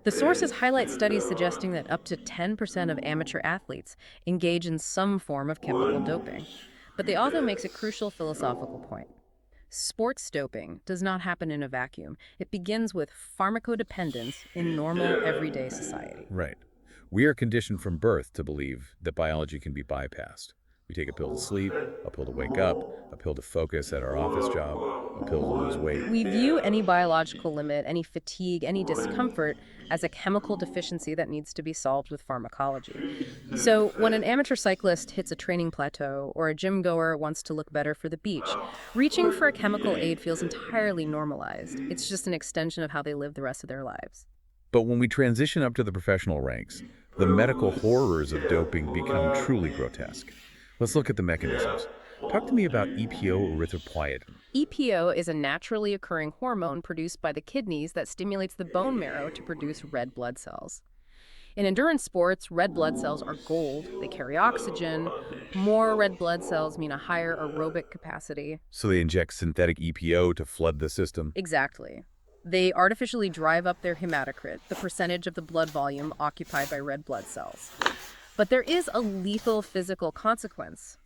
The sources highlight studies suggesting that up to 10% of amateur athletes engage in some form of chemical doping. But the author makes a crucial philosophical point. Sports doping does not happen in a vacuum. It begins with pharmacodependence in normal, everyday society. Right. We are conditioned from birth to believe that biology can be bypassed. We take a pill to sleep, a pill to wake up, a pill to focus at our office job, a pill to lose weight. We view any biological limit, any fatigue, any discomfort as a chemical deficiency that needs to be solved with pharmacology. So when an amateur cyclist hits a training plateau or a gym goer wants to look better for the beach, reaching for a chemical aid feels entirely normalized. It's just an extension of how they live the rest of their lives. But when we transition up to the professional ranks, the medical horrors of doping become truly grotesque. Let's look at the mechanisms. Talk to me about EPO erythropoietin. EPO is a naturally occurring hormone produced by the kidneys that stimulates the bone marrow to produce red blood cells. In endurance sports, red blood cells are gold. They carry oxygen. More red blood cells mean a higher aerobic capacity. So they inject synthetic EPO to flood the system. Exactly. They artificially drive up their hematocrit, the percentage of the blood volume occupied by red blood cells. But there is a lethal physical consequence.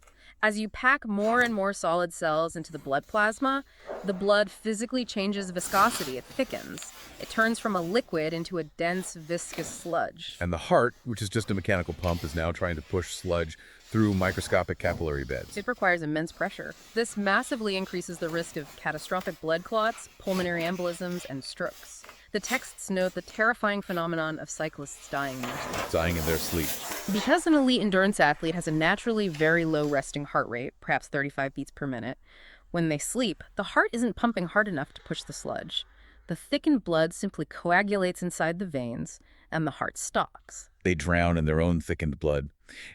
As you pack more and more solid cells into the blood plasma, the blood physically changes viscosity. It thickens. It turns from a liquid into a dense, viscous sludge. And the heart, which is just a mechanical pump, is now trying to push sludge through microscopic capillary beds. It requires immense pressure. This massively increases the risk of catastrophic blood clots, pulmonary embolisms, and strokes. The texts note the terrifying phenomenon of cyclists dying in their sleep. Dying in their sleep. Because an elite endurance athlete has a naturally very low resting heart rate, perhaps 35 beats per minute, when they sleep, the heart isn't pumping hard enough to push the sludge. The thickened blood simply coagulates inside the veins, and the heart stops. They drown in their own thickened blood.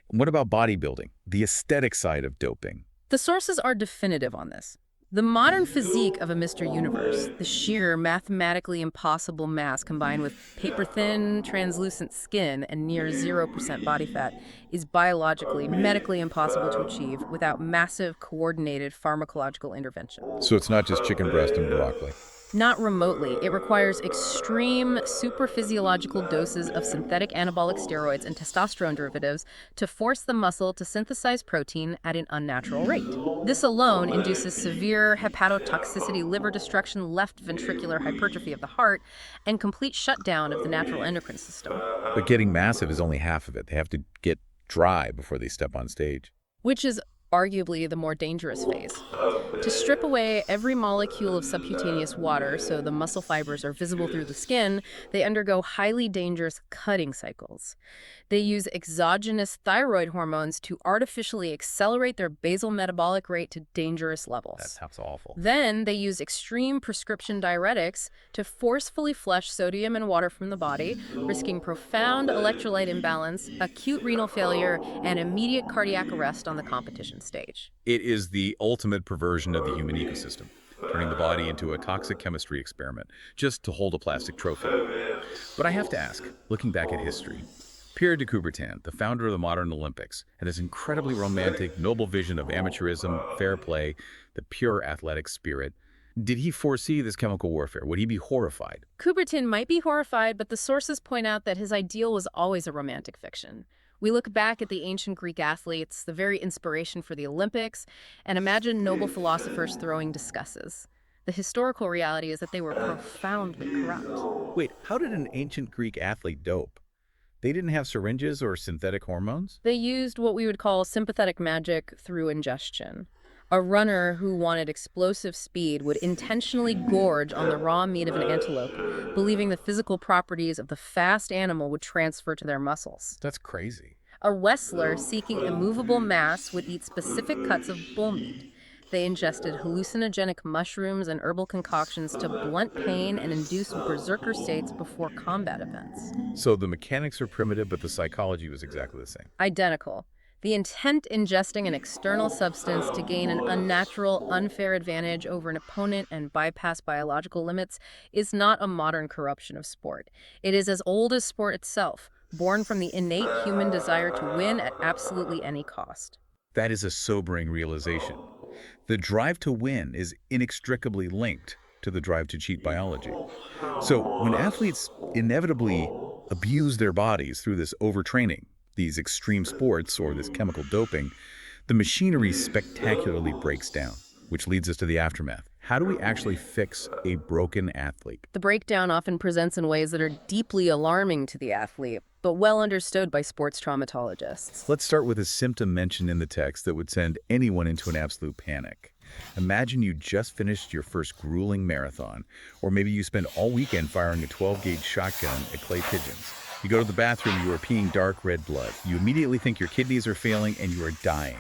What about bodybuilding, the aesthetic side of doping? The sources are definitive on this. The modern physique of a Mr. Universe, the sheer, mathematically impossible mass combined with paper-thin, translucent skin and near 0% body fat, is biologically, medically impossible to achieve without massive, coordinated pharmacological intervention. So it's not just chicken breast and broccoli. Not remotely. It requires extreme supraphysiological doses of synthetic anabolic steroids and testosterone derivatives to force the muscle to synthesize protein at an unnatural rate. This alone induces severe hepatotoxicity, liver destruction, left ventricular hypertrophy of the heart, and complete shutdown of the natural endocrine system. But getting massive is only half of it. They have to get dry before they step on stage. Which is arguably the more dangerous phase. To strip away every molecule of subcutaneous water so the muscle fibers are visible through the skin, they undergo highly dangerous cutting cycles. They use exogenous thyroid hormones to artificially accelerate their basal metabolic rate to dangerous levels. That sounds awful. Then they use extreme prescription diuretics to forcefully flush sodium and water from the body, risking profound electrolyte imbalance, acute renal failure, and immediate cardiac arrest on the competition stage. It is the ultimate perversion of the human ecosystem, turning the body into a toxic chemistry experiment just to hold a plastic trophy. But I have to ask, looking back at history, Pierre de Coubertin, the founder of the modern Olympics, had this incredibly romantic, noble vision of amateurism, fair play, the pure athletic spirit. Did he foresee this chemical warfare? Would he be horrified? Coubertin might be horrified, but the sources point out that his ideal was always a romantic fiction. We look back at the ancient Greek athletes, the very inspiration for the Olympics, and imagine noble philosophers throwing discusses. The historical reality is that they were profoundly corrupt. Wait, how did an ancient Greek athlete dope? They didn't have syringes or synthetic hormones? They used what we would call sympathetic magic through ingestion. A runner who wanted explosive speed would intentionally gorge on the raw meat of an antelope, believing the physical properties of the fast animal would transfer to their muscles. That's crazy. A wrestler seeking immovable mass would eat specific cuts of bull meat. They ingested hallucinogenic mushrooms and herbal concoctions to blunt pain and induce berserker states before combat events. So the mechanics are primitive, but the psychology was exactly the same. Identical. The intent ingesting an external substance to gain an unnatural, unfair advantage over an opponent and bypass biological limits is not a modern corruption of sport. It is as old as sport itself, born from the innate human desire to win at absolutely any cost. That is a sobering realization. The drive to win is inextricably linked to the drive to cheat biology. So when athletes inevitably abuse their bodies through this overtraining, these extreme sports, or this chemical doping, the machinery spectacularly breaks down, which leads us to the aftermath. How do we actually fix a broken athlete? The breakdown often presents in ways that are deeply alarming to the athlete, but well understood by sports traumatologists. Let's start with a symptom mentioned in the text that would send anyone into an absolute panic. Imagine you just finished your first grueling marathon, or maybe you spent all weekend firing a 12-gauge shotgun at clay pigeons. You go to the bathroom, you are peeing dark red blood. You immediately think your kidneys are failing and you are dying.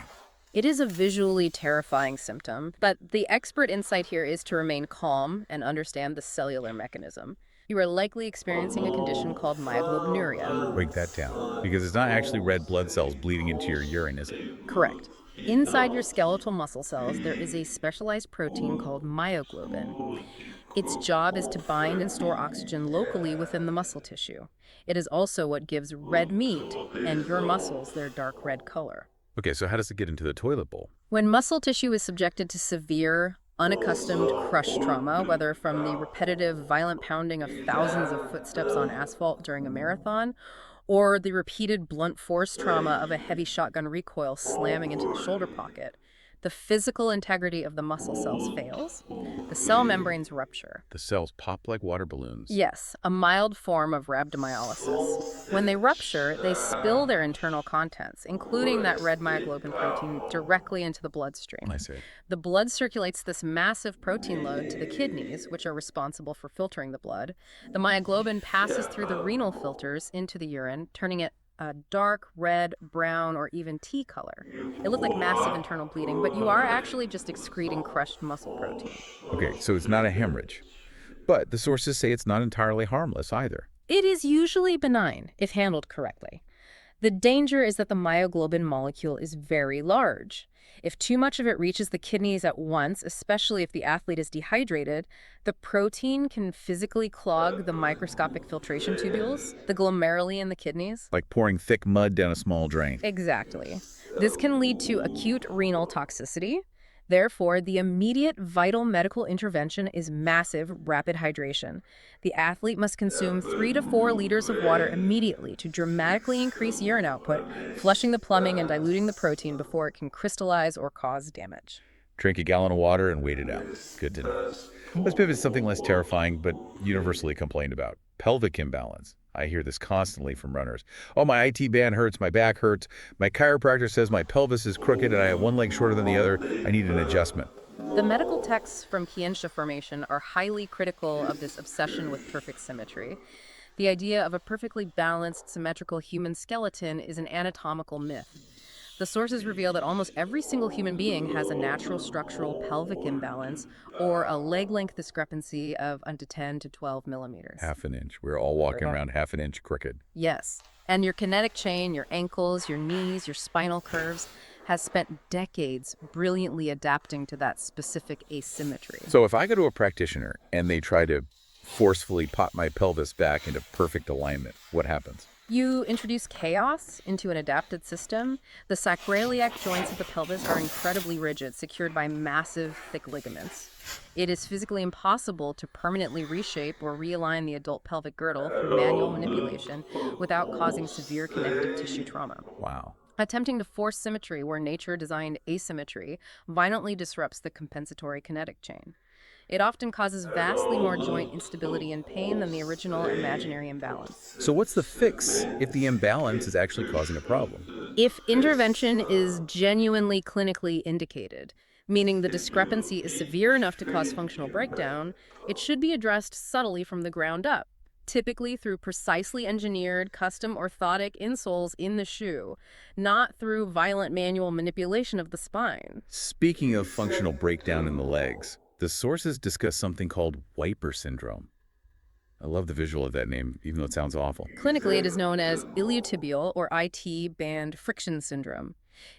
It is a visually terrifying symptom, but the expert insight here is to remain calm and understand the cellular mechanism. You are likely experiencing a condition called myoglobinuria. Break that down, because it's not actually red blood cells bleeding into your urine, is it? Correct. Inside your skeletal muscle cells, there is a specialized protein called myoglobin. Its job is to bind and store oxygen locally within the muscle tissue. It is also what gives red meat and your muscles their dark red color. Okay, so how does it get into the toilet bowl? When muscle tissue is subjected to severe, unaccustomed crush trauma, whether from the repetitive, violent pounding of thousands of footsteps on asphalt during a marathon, or the repeated blunt force trauma of a heavy shotgun recoil slamming into the shoulder pocket, the physical integrity of the muscle cells fails. The cell membranes rupture. The cells pop like water balloons. Yes, a mild form of rhabdomyolysis. When they rupture, they spill their internal contents, including that red myoglobin protein, directly into the bloodstream. I see. The blood circulates this massive protein load to the kidneys, which are responsible for filtering the blood. The myoglobin passes through the renal filters into the urine, turning it a dark red, brown, or even tea color. It looks like massive internal bleeding, but you are actually just excreting crushed muscle protein. Okay, so it's not a hemorrhage. But the sources say it's not entirely harmless either. It is usually benign if handled correctly. The danger is that the myoglobin molecule is very large. If too much of it reaches the kidneys at once, especially if the athlete is dehydrated, the protein can physically clog the microscopic filtration tubules, the glomeruli in the kidneys. Like pouring thick mud down a small drain. Exactly. This can lead to acute renal toxicity, Therefore, the immediate vital medical intervention is massive rapid hydration. The athlete must consume 3 to 4 liters of water immediately to dramatically increase urine output, flushing the plumbing and diluting the protein before it can crystallize or cause damage. Drink a gallon of water and wait it out. Good to know. Let's pivot to something less terrifying, but universally complained about. Pelvic imbalance. I hear this constantly from runners. Oh, my IT band hurts, my back hurts, my chiropractor says my pelvis is crooked and I have one leg shorter than the other. I need an adjustment. The medical texts from Kiensha formation are highly critical of this obsession with perfect symmetry. The idea of a perfectly balanced, symmetrical human skeleton is an anatomical myth. The sources reveal that almost every single human being has a natural structural pelvic imbalance or a leg length discrepancy of up to 10 to 12 millimeters. Half an inch. We're all walking around half an inch crooked. Yes. And your kinetic chain, your ankles, your knees, your spinal curves has spent decades brilliantly adapting to that specific asymmetry. So if I go to a practitioner and they try to forcefully pop my pelvis back into perfect alignment, what happens? You introduce chaos into an adapted system. The sacroiliac joints of the pelvis are incredibly rigid, secured by massive, thick ligaments. It is physically impossible to permanently reshape or realign the adult pelvic girdle through manual manipulation without causing severe connective tissue trauma. Wow. Attempting to force symmetry where nature designed asymmetry violently disrupts the compensatory kinetic chain. It often causes vastly more joint instability and pain than the original imaginary imbalance. So what's the fix if the imbalance is actually causing a problem? If intervention is genuinely clinically indicated, meaning the discrepancy is severe enough to cause functional breakdown, it should be addressed subtly from the ground up, typically through precisely engineered custom orthotic insoles in the shoe, not through violent manual manipulation of the spine. Speaking of functional breakdown in the legs, the sources discuss something called wiper syndrome. I love the visual of that name, even though it sounds awful. Clinically, it is known as iliotibial or IT band friction syndrome.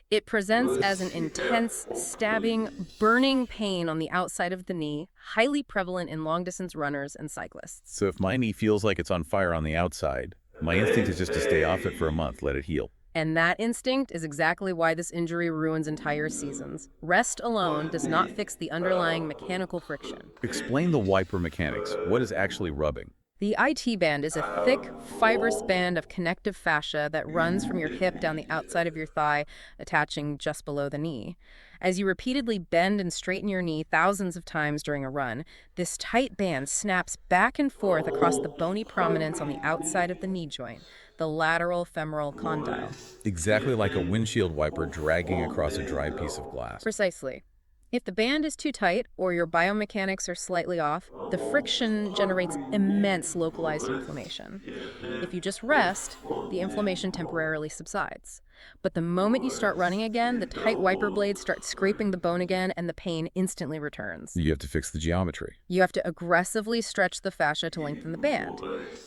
It presents as an intense, stabbing, burning pain on the outside of the knee, highly prevalent in long-distance runners and cyclists. So if my knee feels like it's on fire on the outside, my instinct is just to stay off it for a month, let it heal. And that instinct is exactly why this injury ruins entire seasons. Rest alone does not fix the underlying mechanical friction. Explain the wiper mechanics. What is actually rubbing? The IT band is a thick, fibrous band of connective fascia that runs from your hip down the outside of your thigh, attaching just below the knee. As you repeatedly bend and straighten your knee thousands of times during a run, this tight band snaps back and forth across the bony prominence on the outside of the knee joint, the lateral femoral condyle. Exactly like a windshield wiper dragging across a dry piece of glass. Precisely. If the band is too tight or your biomechanics are slightly off, the friction generates immense localized inflammation. If you just rest, the inflammation temporarily subsides. But the moment you start running again, the tight wiper blades start scraping the bone again and the pain instantly returns. You have to fix the geometry. You have to aggressively stretch the fascia to lengthen the band.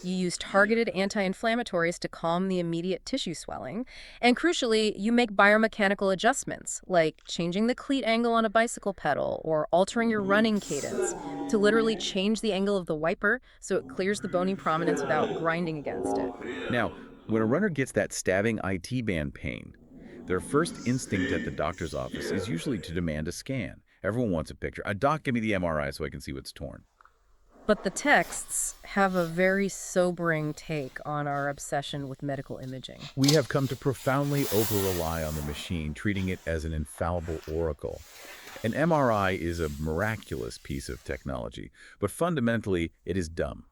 You use targeted anti-inflammatories to calm the immediate tissue swelling. And crucially, you make biomechanical adjustments, like changing the cleat angle on a bicycle pedal or altering your running cadence to literally change the angle of the wiper so it clears the bony prominence without grinding against it. Now, when a runner gets that stabbing IT band pain, their first instinct at the doctor's office is usually to demand a scan. Everyone wants a picture. Doc, give me the MRI so I can see what's torn. But the texts have a very sobering take on our obsession with medical imaging. We have come to profoundly over-rely on the machine, treating it as an infallible oracle. An MRI is a miraculous piece of technology, but fundamentally, it is dumb.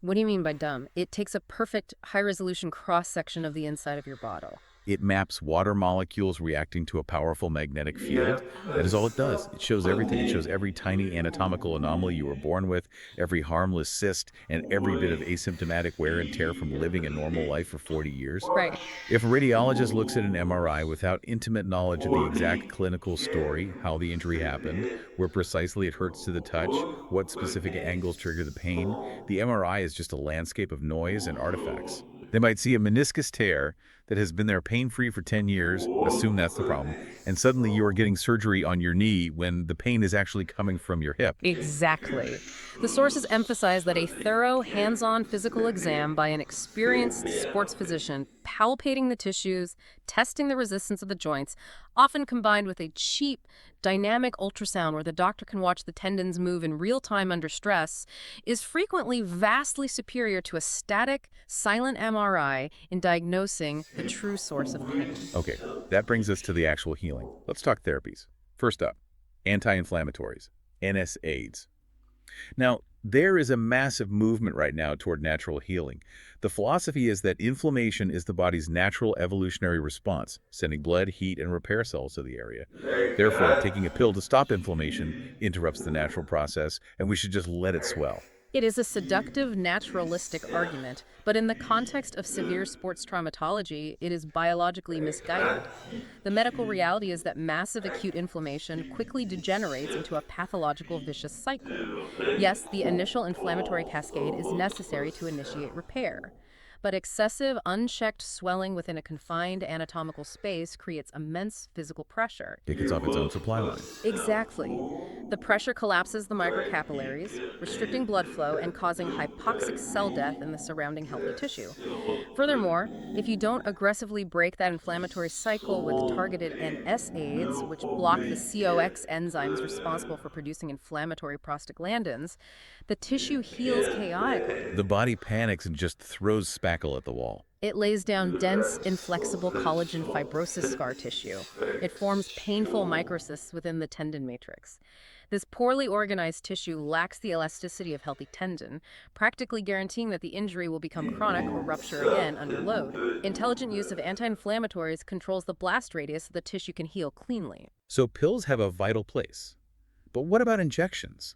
What do you mean by dumb? It takes a perfect high-resolution cross-section of the inside of your bottle. It maps water molecules reacting to a powerful magnetic field. That is all it does. It shows everything. It shows every tiny anatomical anomaly you were born with, every harmless cyst, and every bit of asymptomatic wear and tear from living a normal life for 40 years. Right. If a radiologist looks at an MRI without intimate knowledge of the exact clinical story, how the injury happened, where precisely it hurts to the touch, what specific angles trigger the pain, the MRI is just a landscape of noise and artifacts. They might see a meniscus tear, that has been there pain-free for 10 years, assume that's the problem, and suddenly you are getting surgery on your knee when the pain is actually coming from your hip. Exactly. The sources emphasize that a thorough, hands-on physical exam by an experienced sports physician, palpating the tissues, testing the resistance of the joints, often combined with a cheap, dynamic ultrasound where the doctor can watch the tendons move in real time under stress, is frequently vastly superior to a static, silent MRI in diagnosing the true source of pain. Okay, that brings us to the actual healing. Let's talk therapies. First up, anti-inflammatories, NSAIDs. Now, there is a massive movement right now toward natural healing. The philosophy is that inflammation is the body's natural evolutionary response, sending blood, heat, and repair cells to the area. Therefore, taking a pill to stop inflammation interrupts the natural process, and we should just let it swell. It is a seductive, naturalistic argument, but in the context of severe sports traumatology, it is biologically misguided. The medical reality is that massive acute inflammation quickly degenerates into a pathological vicious cycle. Yes, the initial inflammatory cascade is necessary to initiate repair. But excessive, unchecked swelling within a confined anatomical space creates immense physical pressure. It gets off its own supply line. Exactly. The pressure collapses the microcapillaries, restricting blood flow and causing hypoxic cell death in the surrounding healthy tissue. Furthermore, if you don't aggressively break that inflammatory cycle with targeted NSAIDs, which block the COX enzymes responsible for producing inflammatory prostaglandins, the tissue heals chaotically. The body panics and just throws spackle at the wall. It lays down dense, inflexible collagen fibrosis scar tissue. It forms painful microcysts within the tendon matrix. This poorly organized tissue lacks the elasticity of healthy tendon, practically guaranteeing that the injury will become chronic or rupture again under load. Intelligent use of anti-inflammatories controls the blast radius so the tissue can heal cleanly. So pills have a vital place. But what about injections?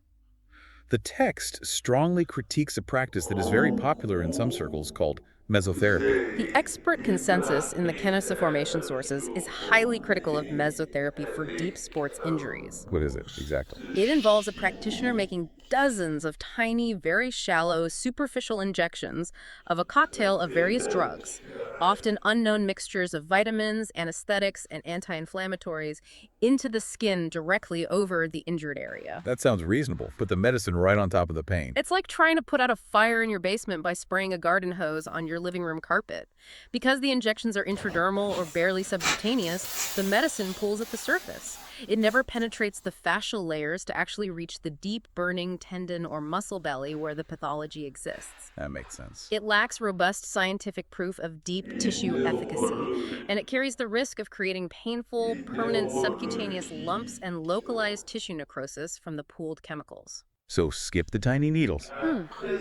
The text strongly critiques a practice that is very popular in some circles called mesotherapy. The expert consensus in the kinesiformation sources is highly critical of mesotherapy for deep sports injuries. What is it exactly? It involves a practitioner making dozens of tiny, very shallow, superficial injections of a cocktail of various drugs, often unknown mixtures of vitamins, anesthetics, and anti-inflammatories, into the skin directly over the injured area. That sounds reasonable. Put the medicine right on top of the pain. It's like trying to put out a fire in your basement by spraying a garden hose on your living room carpet. Because the injections are intradermal or barely subcutaneous, the medicine pulls at the surface. It never penetrates the fascial layers to actually reach the deep, burning tendon or muscle belly where the pathology exists. That makes sense. It lacks robust scientific proof of deep tissue efficacy, and it carries the risk of creating painful, permanent subcutaneous lumps and localized tissue necrosis from the pooled chemicals. So skip the tiny needles.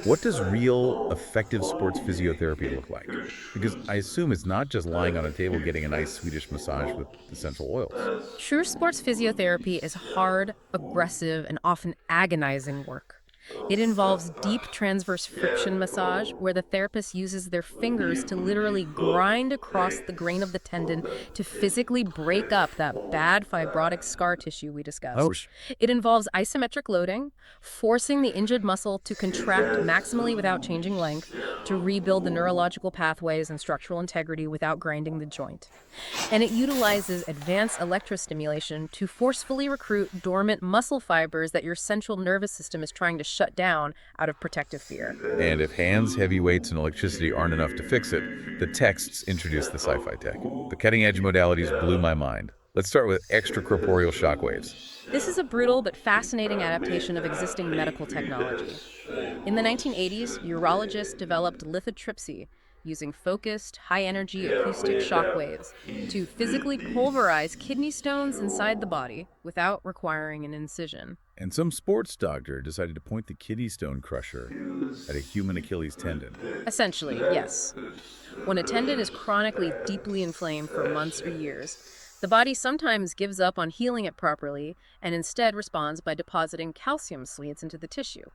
What does real, effective sports physiotherapy look like? Because I assume it's not just lying on a table getting a nice Swedish massage with essential oils. True sports physiotherapy is hard, aggressive, and often agonizing work. It involves deep transverse friction massage, where the therapist uses their fingers to literally grind across the grain of the tendon to physically break up that bad fibrotic scar tissue we discussed. It involves isometric loading, forcing the injured muscle to contract maximally without changing length, to rebuild the neurological pathways and structural integrity without grinding the joint. And it utilizes advanced electrostimulation to forcefully recruit dormant muscle fibers that your central nervous system is trying to shut down out of protective fear. And if hands, heavy weights, and electricity aren't enough to fix it, the texts introduce the sci-fi tech. The cutting-edge modalities blew my mind. Let's start with extracorporeal shockwaves. This is a brutal but fascinating adaptation of existing medical technology. In the 1980s, urologists developed lithotripsy, using focused, high-energy acoustic shock waves to physically pulverize kidney stones inside the body without requiring an incision. And some sports doctor decided to point the kidney stone crusher at a human Achilles tendon. Essentially, yes. When a tendon is chronically deeply inflamed for months or years, the body sometimes gives up on healing it properly and instead responds by depositing calcium slates into the tissue.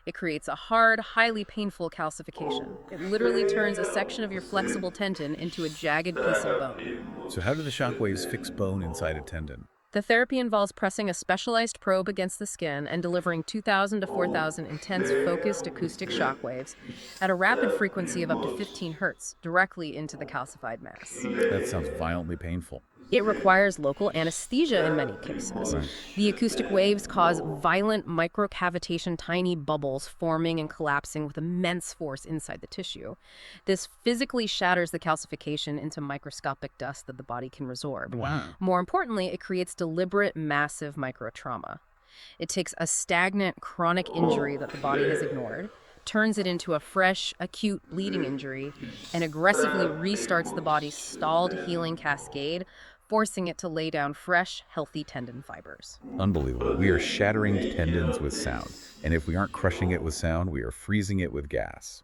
It creates a hard, highly painful calcification. It literally turns a section of your flexible tendon into a jagged piece of bone. So how do the shockwaves fix bone inside a tendon? The therapy involves pressing a specialized probe against the skin and delivering 2,000 to 4,000 intense focused acoustic shock waves at a rapid frequency of up to 15 hertz directly into the calcified mass. That sounds violently painful. It requires local anesthesia in many cases. Right. The acoustic waves cause violent microcavitation, tiny bubbles forming and collapsing with immense force inside the tissue. This physically shatters the calcification into microscopic dust that the body can resorb. Wow. More importantly, it creates deliberate, massive microtrauma. It takes a stagnant, chronic injury that the body has ignored, turns it into a fresh, acute bleeding injury, and aggressively restarts the body's stalled healing cascade, forcing it to lay down fresh, healthy tendon fibers. Unbelievable. We are shattering tendons with sound. And if we aren't crushing it with sound, we are freezing it with gas.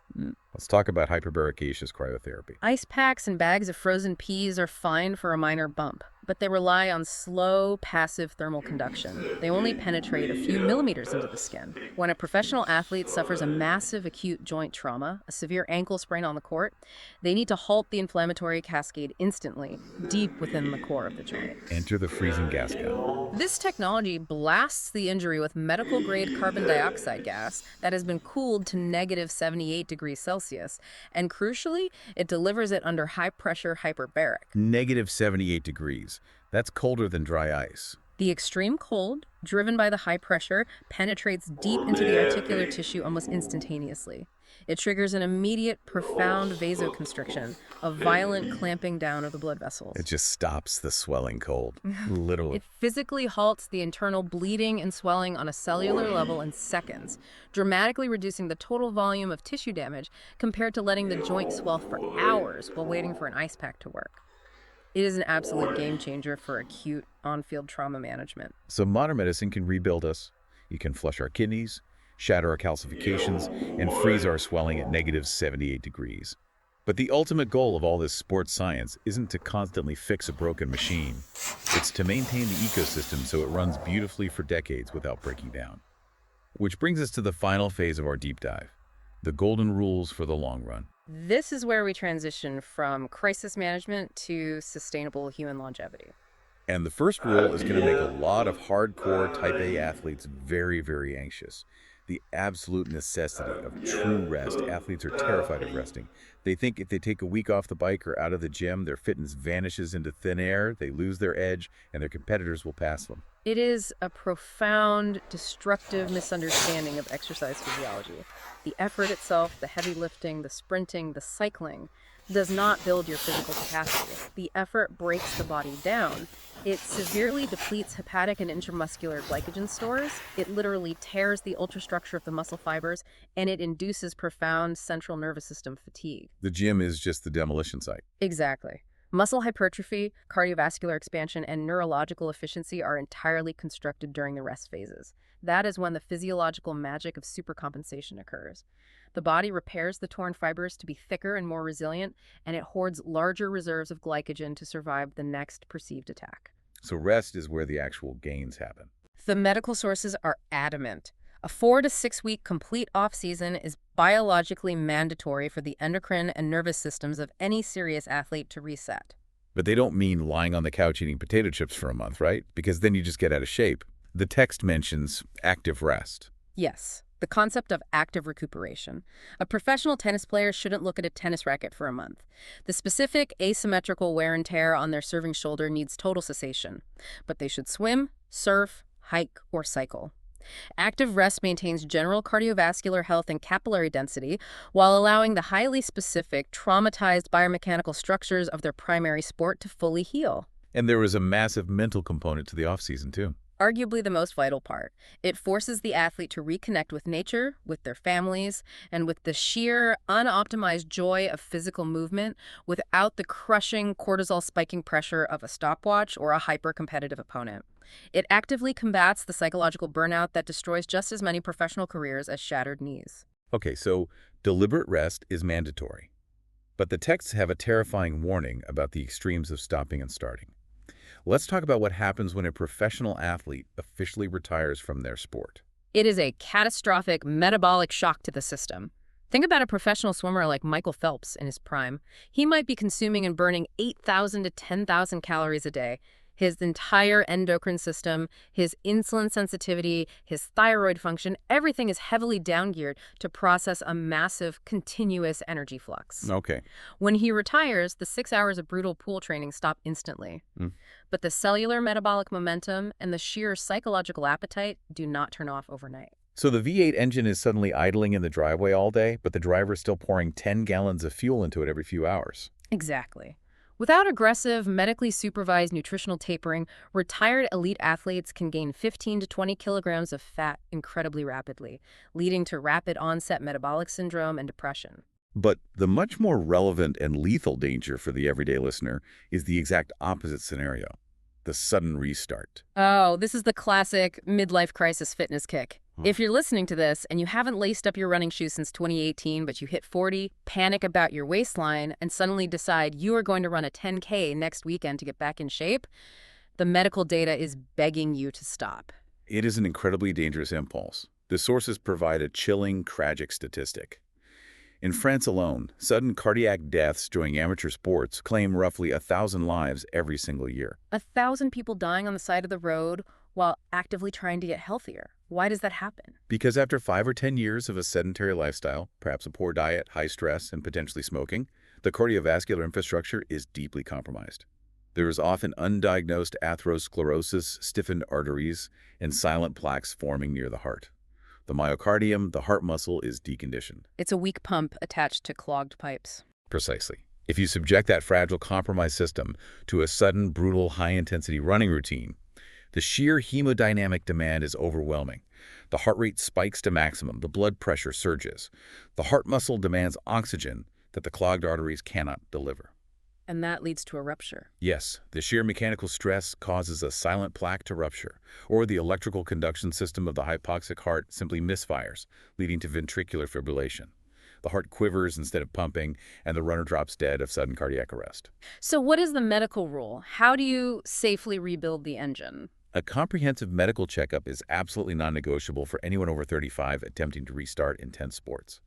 Let's talk about hyperbaric gaseous cryotherapy. Ice packs and bags of frozen peas are fine for a minor bump, but they rely on slow, passive thermal conduction. They only penetrate a few millimeters into the skin. When a professional athlete suffers a massive acute joint trauma, a severe ankle sprain on the court, they need to halt the inflammatory cascade instantly, deep within the core of the joint. Enter the freezing gas gun. This technology blasts the injury with medical-grade carbon dioxide gas that has been cooled to negative 78 degrees Celsius, and crucially, it delivers it under high-pressure hyperbaric. Negative 78 degrees. That's colder than dry ice. The extreme cold, driven by the high pressure, penetrates deep into the articular tissue almost instantaneously. It triggers an immediate, profound vasoconstriction, a violent clamping down of the blood vessels. It just stops the swelling cold. Literally. It physically halts the internal bleeding and swelling on a cellular level in seconds, dramatically reducing the total volume of tissue damage compared to letting the joint swell for hours while waiting for an ice pack to work. It is an absolute game changer for acute on-field trauma management. So modern medicine can rebuild us. You can flush our kidneys, shatter our calcifications, and freeze our swelling at negative 78 degrees. But the ultimate goal of all this sports science isn't to constantly fix a broken machine. It's to maintain the ecosystem so it runs beautifully for decades without breaking down. Which brings us to the final phase of our deep dive, the golden rules for the long run. This is where we transition from crisis management to sustainable human longevity. And the first rule is going to make a lot of hardcore type A athletes very, very anxious. The absolute necessity of true rest. Athletes are terrified of resting. They think if they take a week off the bike or out of the gym, their fitness vanishes into thin air, they lose their edge, and their competitors will pass them. It is a profound, destructive misunderstanding of exercise physiology. The effort itself, the heavy lifting, the sprinting, the cycling, does not build your physical capacity. The effort breaks the body down. It severely depletes hepatic and intramuscular glycogen stores. It literally tears the ultrastructure of the muscle fibers, and it induces profound central nervous system fatigue. The gym is just the demolition site. Exactly. Muscle hypertrophy, cardiovascular expansion, and neurological efficiency are entirely constructed during the rest phases. That is when the physiological magic of supercompensation occurs. The body repairs the torn fibers to be thicker and more resilient, and it hoards larger reserves of glycogen to survive the next perceived attack. So rest is where the actual gains happen. The medical sources are adamant. A 4 to 6 week complete off-season is biologically mandatory for the endocrine and nervous systems of any serious athlete to reset. But they don't mean lying on the couch eating potato chips for a month, right? Because then you just get out of shape. The text mentions active rest. Yes, the concept of active recuperation. A professional tennis player shouldn't look at a tennis racket for a month. The specific asymmetrical wear and tear on their serving shoulder needs total cessation. But they should swim, surf, hike, or cycle. Active rest maintains general cardiovascular health and capillary density while allowing the highly specific, traumatized biomechanical structures of their primary sport to fully heal. And there was a massive mental component to the off-season, too. Arguably the most vital part. It forces the athlete to reconnect with nature, with their families, and with the sheer, unoptimized joy of physical movement without the crushing cortisol-spiking pressure of a stopwatch or a hyper-competitive opponent. It actively combats the psychological burnout that destroys just as many professional careers as shattered knees. Okay, so deliberate rest is mandatory. But the texts have a terrifying warning about the extremes of stopping and starting. Let's talk about what happens when a professional athlete officially retires from their sport. It is a catastrophic metabolic shock to the system. Think about a professional swimmer like Michael Phelps in his prime. He might be consuming and burning 8,000 to 10,000 calories a day. His entire endocrine system, his insulin sensitivity, his thyroid function, everything is heavily downgeared to process a massive, continuous energy flux. Okay. When he retires, the 6 hours of brutal pool training stop instantly. Mm. But the cellular metabolic momentum and the sheer psychological appetite do not turn off overnight. So the V8 engine is suddenly idling in the driveway all day, but the driver is still pouring 10 gallons of fuel into it every few hours. Exactly. Without aggressive, medically supervised nutritional tapering, retired elite athletes can gain 15 to 20 kilograms of fat incredibly rapidly, leading to rapid onset metabolic syndrome and depression. But the much more relevant and lethal danger for the everyday listener is the exact opposite scenario, the sudden restart. Oh, this is the classic midlife crisis fitness kick. If you're listening to this and you haven't laced up your running shoes since 2018, but you hit 40, panic about your waistline, and suddenly decide you are going to run a 10K next weekend to get back in shape, the medical data is begging you to stop. It is an incredibly dangerous impulse. The sources provide a chilling, tragic statistic. In France alone, sudden cardiac deaths during amateur sports claim roughly 1,000 lives every single year. 1,000 people dying on the side of the road while actively trying to get healthier. Why does that happen? Because after 5 or 10 years of a sedentary lifestyle, perhaps a poor diet, high stress, and potentially smoking, the cardiovascular infrastructure is deeply compromised. There is often undiagnosed atherosclerosis, stiffened arteries, and silent plaques forming near the heart. The myocardium, the heart muscle, is deconditioned. It's a weak pump attached to clogged pipes. Precisely. If you subject that fragile, compromised system to a sudden, brutal, high-intensity running routine, the sheer hemodynamic demand is overwhelming. The heart rate spikes to maximum, the blood pressure surges. The heart muscle demands oxygen that the clogged arteries cannot deliver. And that leads to a rupture. Yes, the sheer mechanical stress causes a silent plaque to rupture, or the electrical conduction system of the hypoxic heart simply misfires, leading to ventricular fibrillation. The heart quivers instead of pumping, and the runner drops dead of sudden cardiac arrest. So what is the medical rule? How do you safely rebuild the engine? A comprehensive medical checkup is absolutely non-negotiable for anyone over 35 attempting to restart intense sports.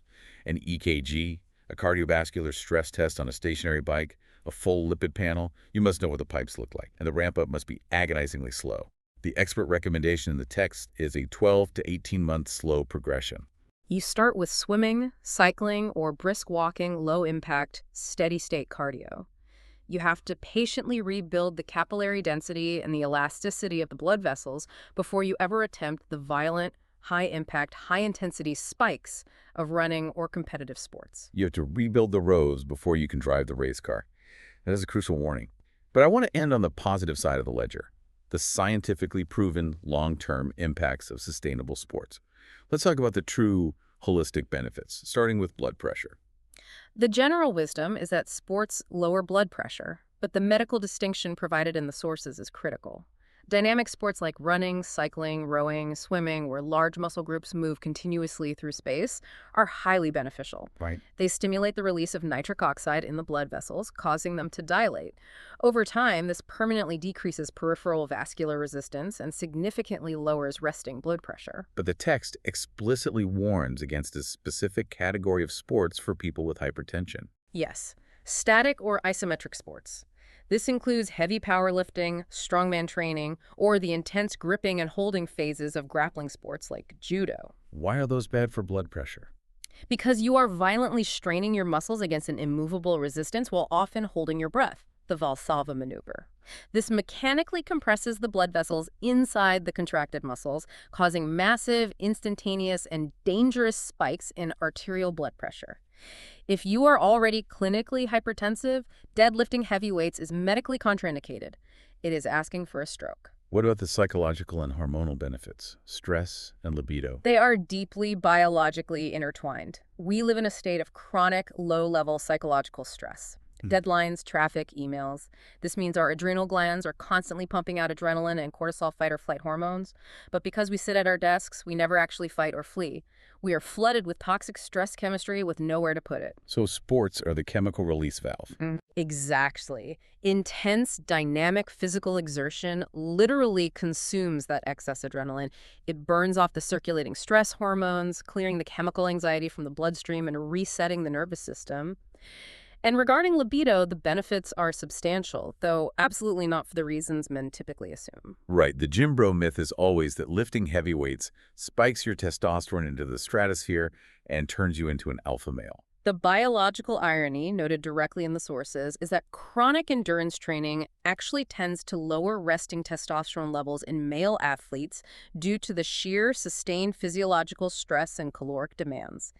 An EKG, a cardiovascular stress test on a stationary bike, a full lipid panel, you must know what the pipes look like, and the ramp-up must be agonizingly slow. The expert recommendation in the text is a 12 to 18-month slow progression. You start with swimming, cycling, or brisk walking, low-impact, steady-state cardio. You have to patiently rebuild the capillary density and the elasticity of the blood vessels before you ever attempt the violent, high-impact, high-intensity spikes of running or competitive sports. You have to rebuild the roads before you can drive the race car. That is a crucial warning. But I want to end on the positive side of the ledger, the scientifically proven long-term impacts of sustainable sports. Let's talk about the true holistic benefits, starting with blood pressure. The general wisdom is that sports lower blood pressure, but the medical distinction provided in the sources is critical. Dynamic sports like running, cycling, rowing, swimming, where large muscle groups move continuously through space, are highly beneficial. Right. They stimulate the release of nitric oxide in the blood vessels, causing them to dilate. Over time, this permanently decreases peripheral vascular resistance and significantly lowers resting blood pressure. But the text explicitly warns against a specific category of sports for people with hypertension. Yes, static or isometric sports. This includes heavy powerlifting, strongman training, or the intense gripping and holding phases of grappling sports like judo. Why are those bad for blood pressure? Because you are violently straining your muscles against an immovable resistance while often holding your breath, the Valsalva maneuver. This mechanically compresses the blood vessels inside the contracted muscles, causing massive, instantaneous, and dangerous spikes in arterial blood pressure. If you are already clinically hypertensive, deadlifting heavy weights is medically contraindicated. It is asking for a stroke. What about the psychological and hormonal benefits, stress and libido? They are deeply biologically intertwined. We live in a state of chronic, low-level psychological stress. Deadlines, traffic, emails. This means our adrenal glands are constantly pumping out adrenaline and cortisol fight-or-flight hormones. But because we sit at our desks, we never actually fight or flee. We are flooded with toxic stress chemistry with nowhere to put it. So sports are the chemical release valve. Exactly. Intense, dynamic physical exertion literally consumes that excess adrenaline. It burns off the circulating stress hormones, clearing the chemical anxiety from the bloodstream and resetting the nervous system. And regarding libido, the benefits are substantial, though absolutely not for the reasons men typically assume. Right, the gym bro myth is always that lifting heavy weights spikes your testosterone into the stratosphere and turns you into an alpha male. The biological irony, noted directly in the sources, is that chronic endurance training actually tends to lower resting testosterone levels in male athletes due to the sheer sustained physiological stress and caloric demands.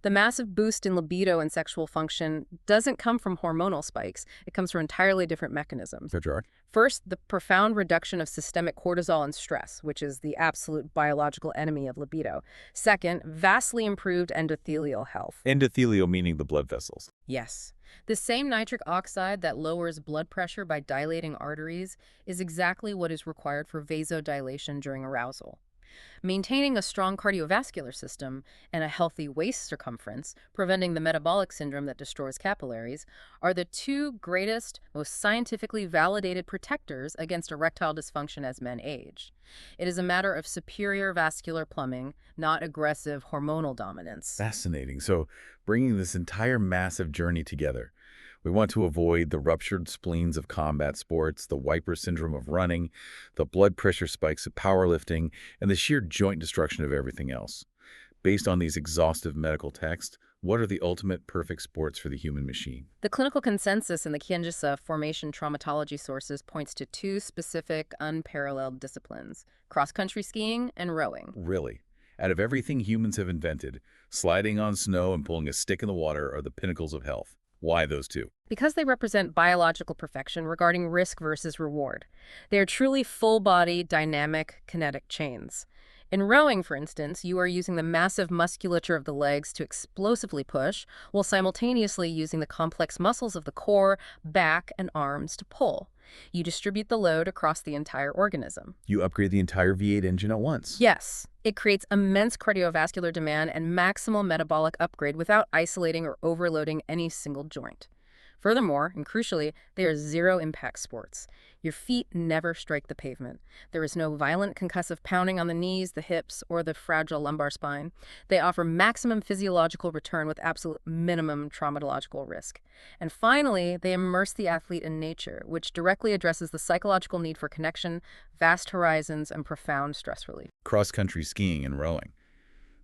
The massive boost in libido and sexual function doesn't come from hormonal spikes. It comes from entirely different mechanisms. So, Gerard? First, the profound reduction of systemic cortisol and stress, which is the absolute biological enemy of libido. Second, vastly improved endothelial health. Endothelial meaning the blood vessels. Yes. The same nitric oxide that lowers blood pressure by dilating arteries is exactly what is required for vasodilation during arousal. Maintaining a strong cardiovascular system and a healthy waist circumference, preventing the metabolic syndrome that destroys capillaries, are the two greatest, most scientifically validated protectors against erectile dysfunction as men age. It is a matter of superior vascular plumbing, not aggressive hormonal dominance. Fascinating. So, bringing this entire massive journey together, we want to avoid the ruptured spleens of combat sports, the Wiper syndrome of running, the blood pressure spikes of powerlifting, and the sheer joint destruction of everything else. Based on these exhaustive medical texts, what are the ultimate perfect sports for the human machine? The clinical consensus in the Kyenjisa formation traumatology sources points to two specific, unparalleled disciplines: cross-country skiing and rowing. Really, out of everything humans have invented, sliding on snow and pulling a stick in the water are the pinnacles of health. Why those two? Because they represent biological perfection regarding risk versus reward. They are truly full-body, dynamic, kinetic chains. In rowing, for instance, you are using the massive musculature of the legs to explosively push, while simultaneously using the complex muscles of the core, back, and arms to pull. You distribute the load across the entire organism. You upgrade the entire V8 engine at once. Yes, it creates immense cardiovascular demand and maximal metabolic upgrade without isolating or overloading any single joint. Furthermore, and crucially, they are zero-impact sports. Your feet never strike the pavement. There is no violent concussive pounding on the knees, the hips, or the fragile lumbar spine. They offer maximum physiological return with absolute minimum traumatological risk. And finally, they immerse the athlete in nature, which directly addresses the psychological need for connection, vast horizons, and profound stress relief. Cross-country skiing and rowing.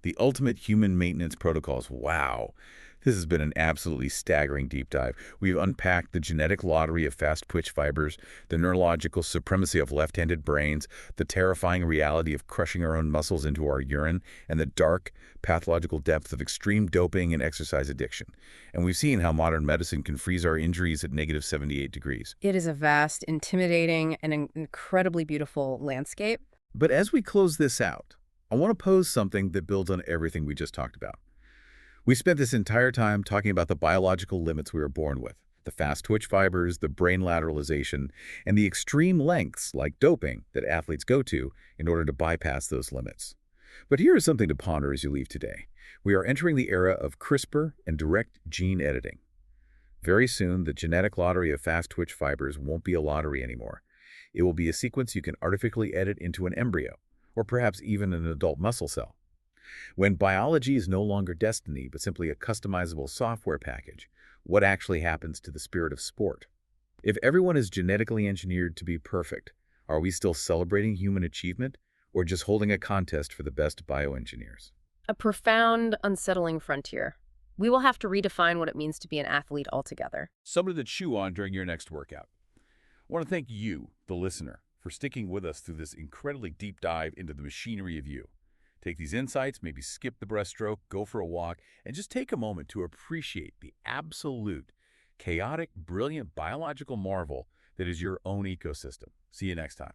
The ultimate human maintenance protocols. Wow. This has been an absolutely staggering deep dive. We've unpacked the genetic lottery of fast twitch fibers, the neurological supremacy of left-handed brains, the terrifying reality of crushing our own muscles into our urine, and the dark, pathological depth of extreme doping and exercise addiction. And we've seen how modern medicine can freeze our injuries at negative 78 degrees. It is a vast, intimidating, and incredibly beautiful landscape. But as we close this out, I want to pose something that builds on everything we just talked about. We spent this entire time talking about the biological limits we were born with, the fast twitch fibers, the brain lateralization, and the extreme lengths, like doping, that athletes go to in order to bypass those limits. But here is something to ponder as you leave today. We are entering the era of CRISPR and direct gene editing. Very soon, the genetic lottery of fast twitch fibers won't be a lottery anymore. It will be a sequence you can artificially edit into an embryo, or perhaps even an adult muscle cell. When biology is no longer destiny, but simply a customizable software package, what actually happens to the spirit of sport? If everyone is genetically engineered to be perfect, are we still celebrating human achievement, or just holding a contest for the best bioengineers? A profound, unsettling frontier. We will have to redefine what it means to be an athlete altogether. Something to chew on during your next workout. I want to thank you, the listener, for sticking with us through this incredibly deep dive into the machinery of you. Take these insights, maybe skip the breaststroke, go for a walk, and just take a moment to appreciate the absolute, chaotic, brilliant biological marvel that is your own ecosystem. See you next time.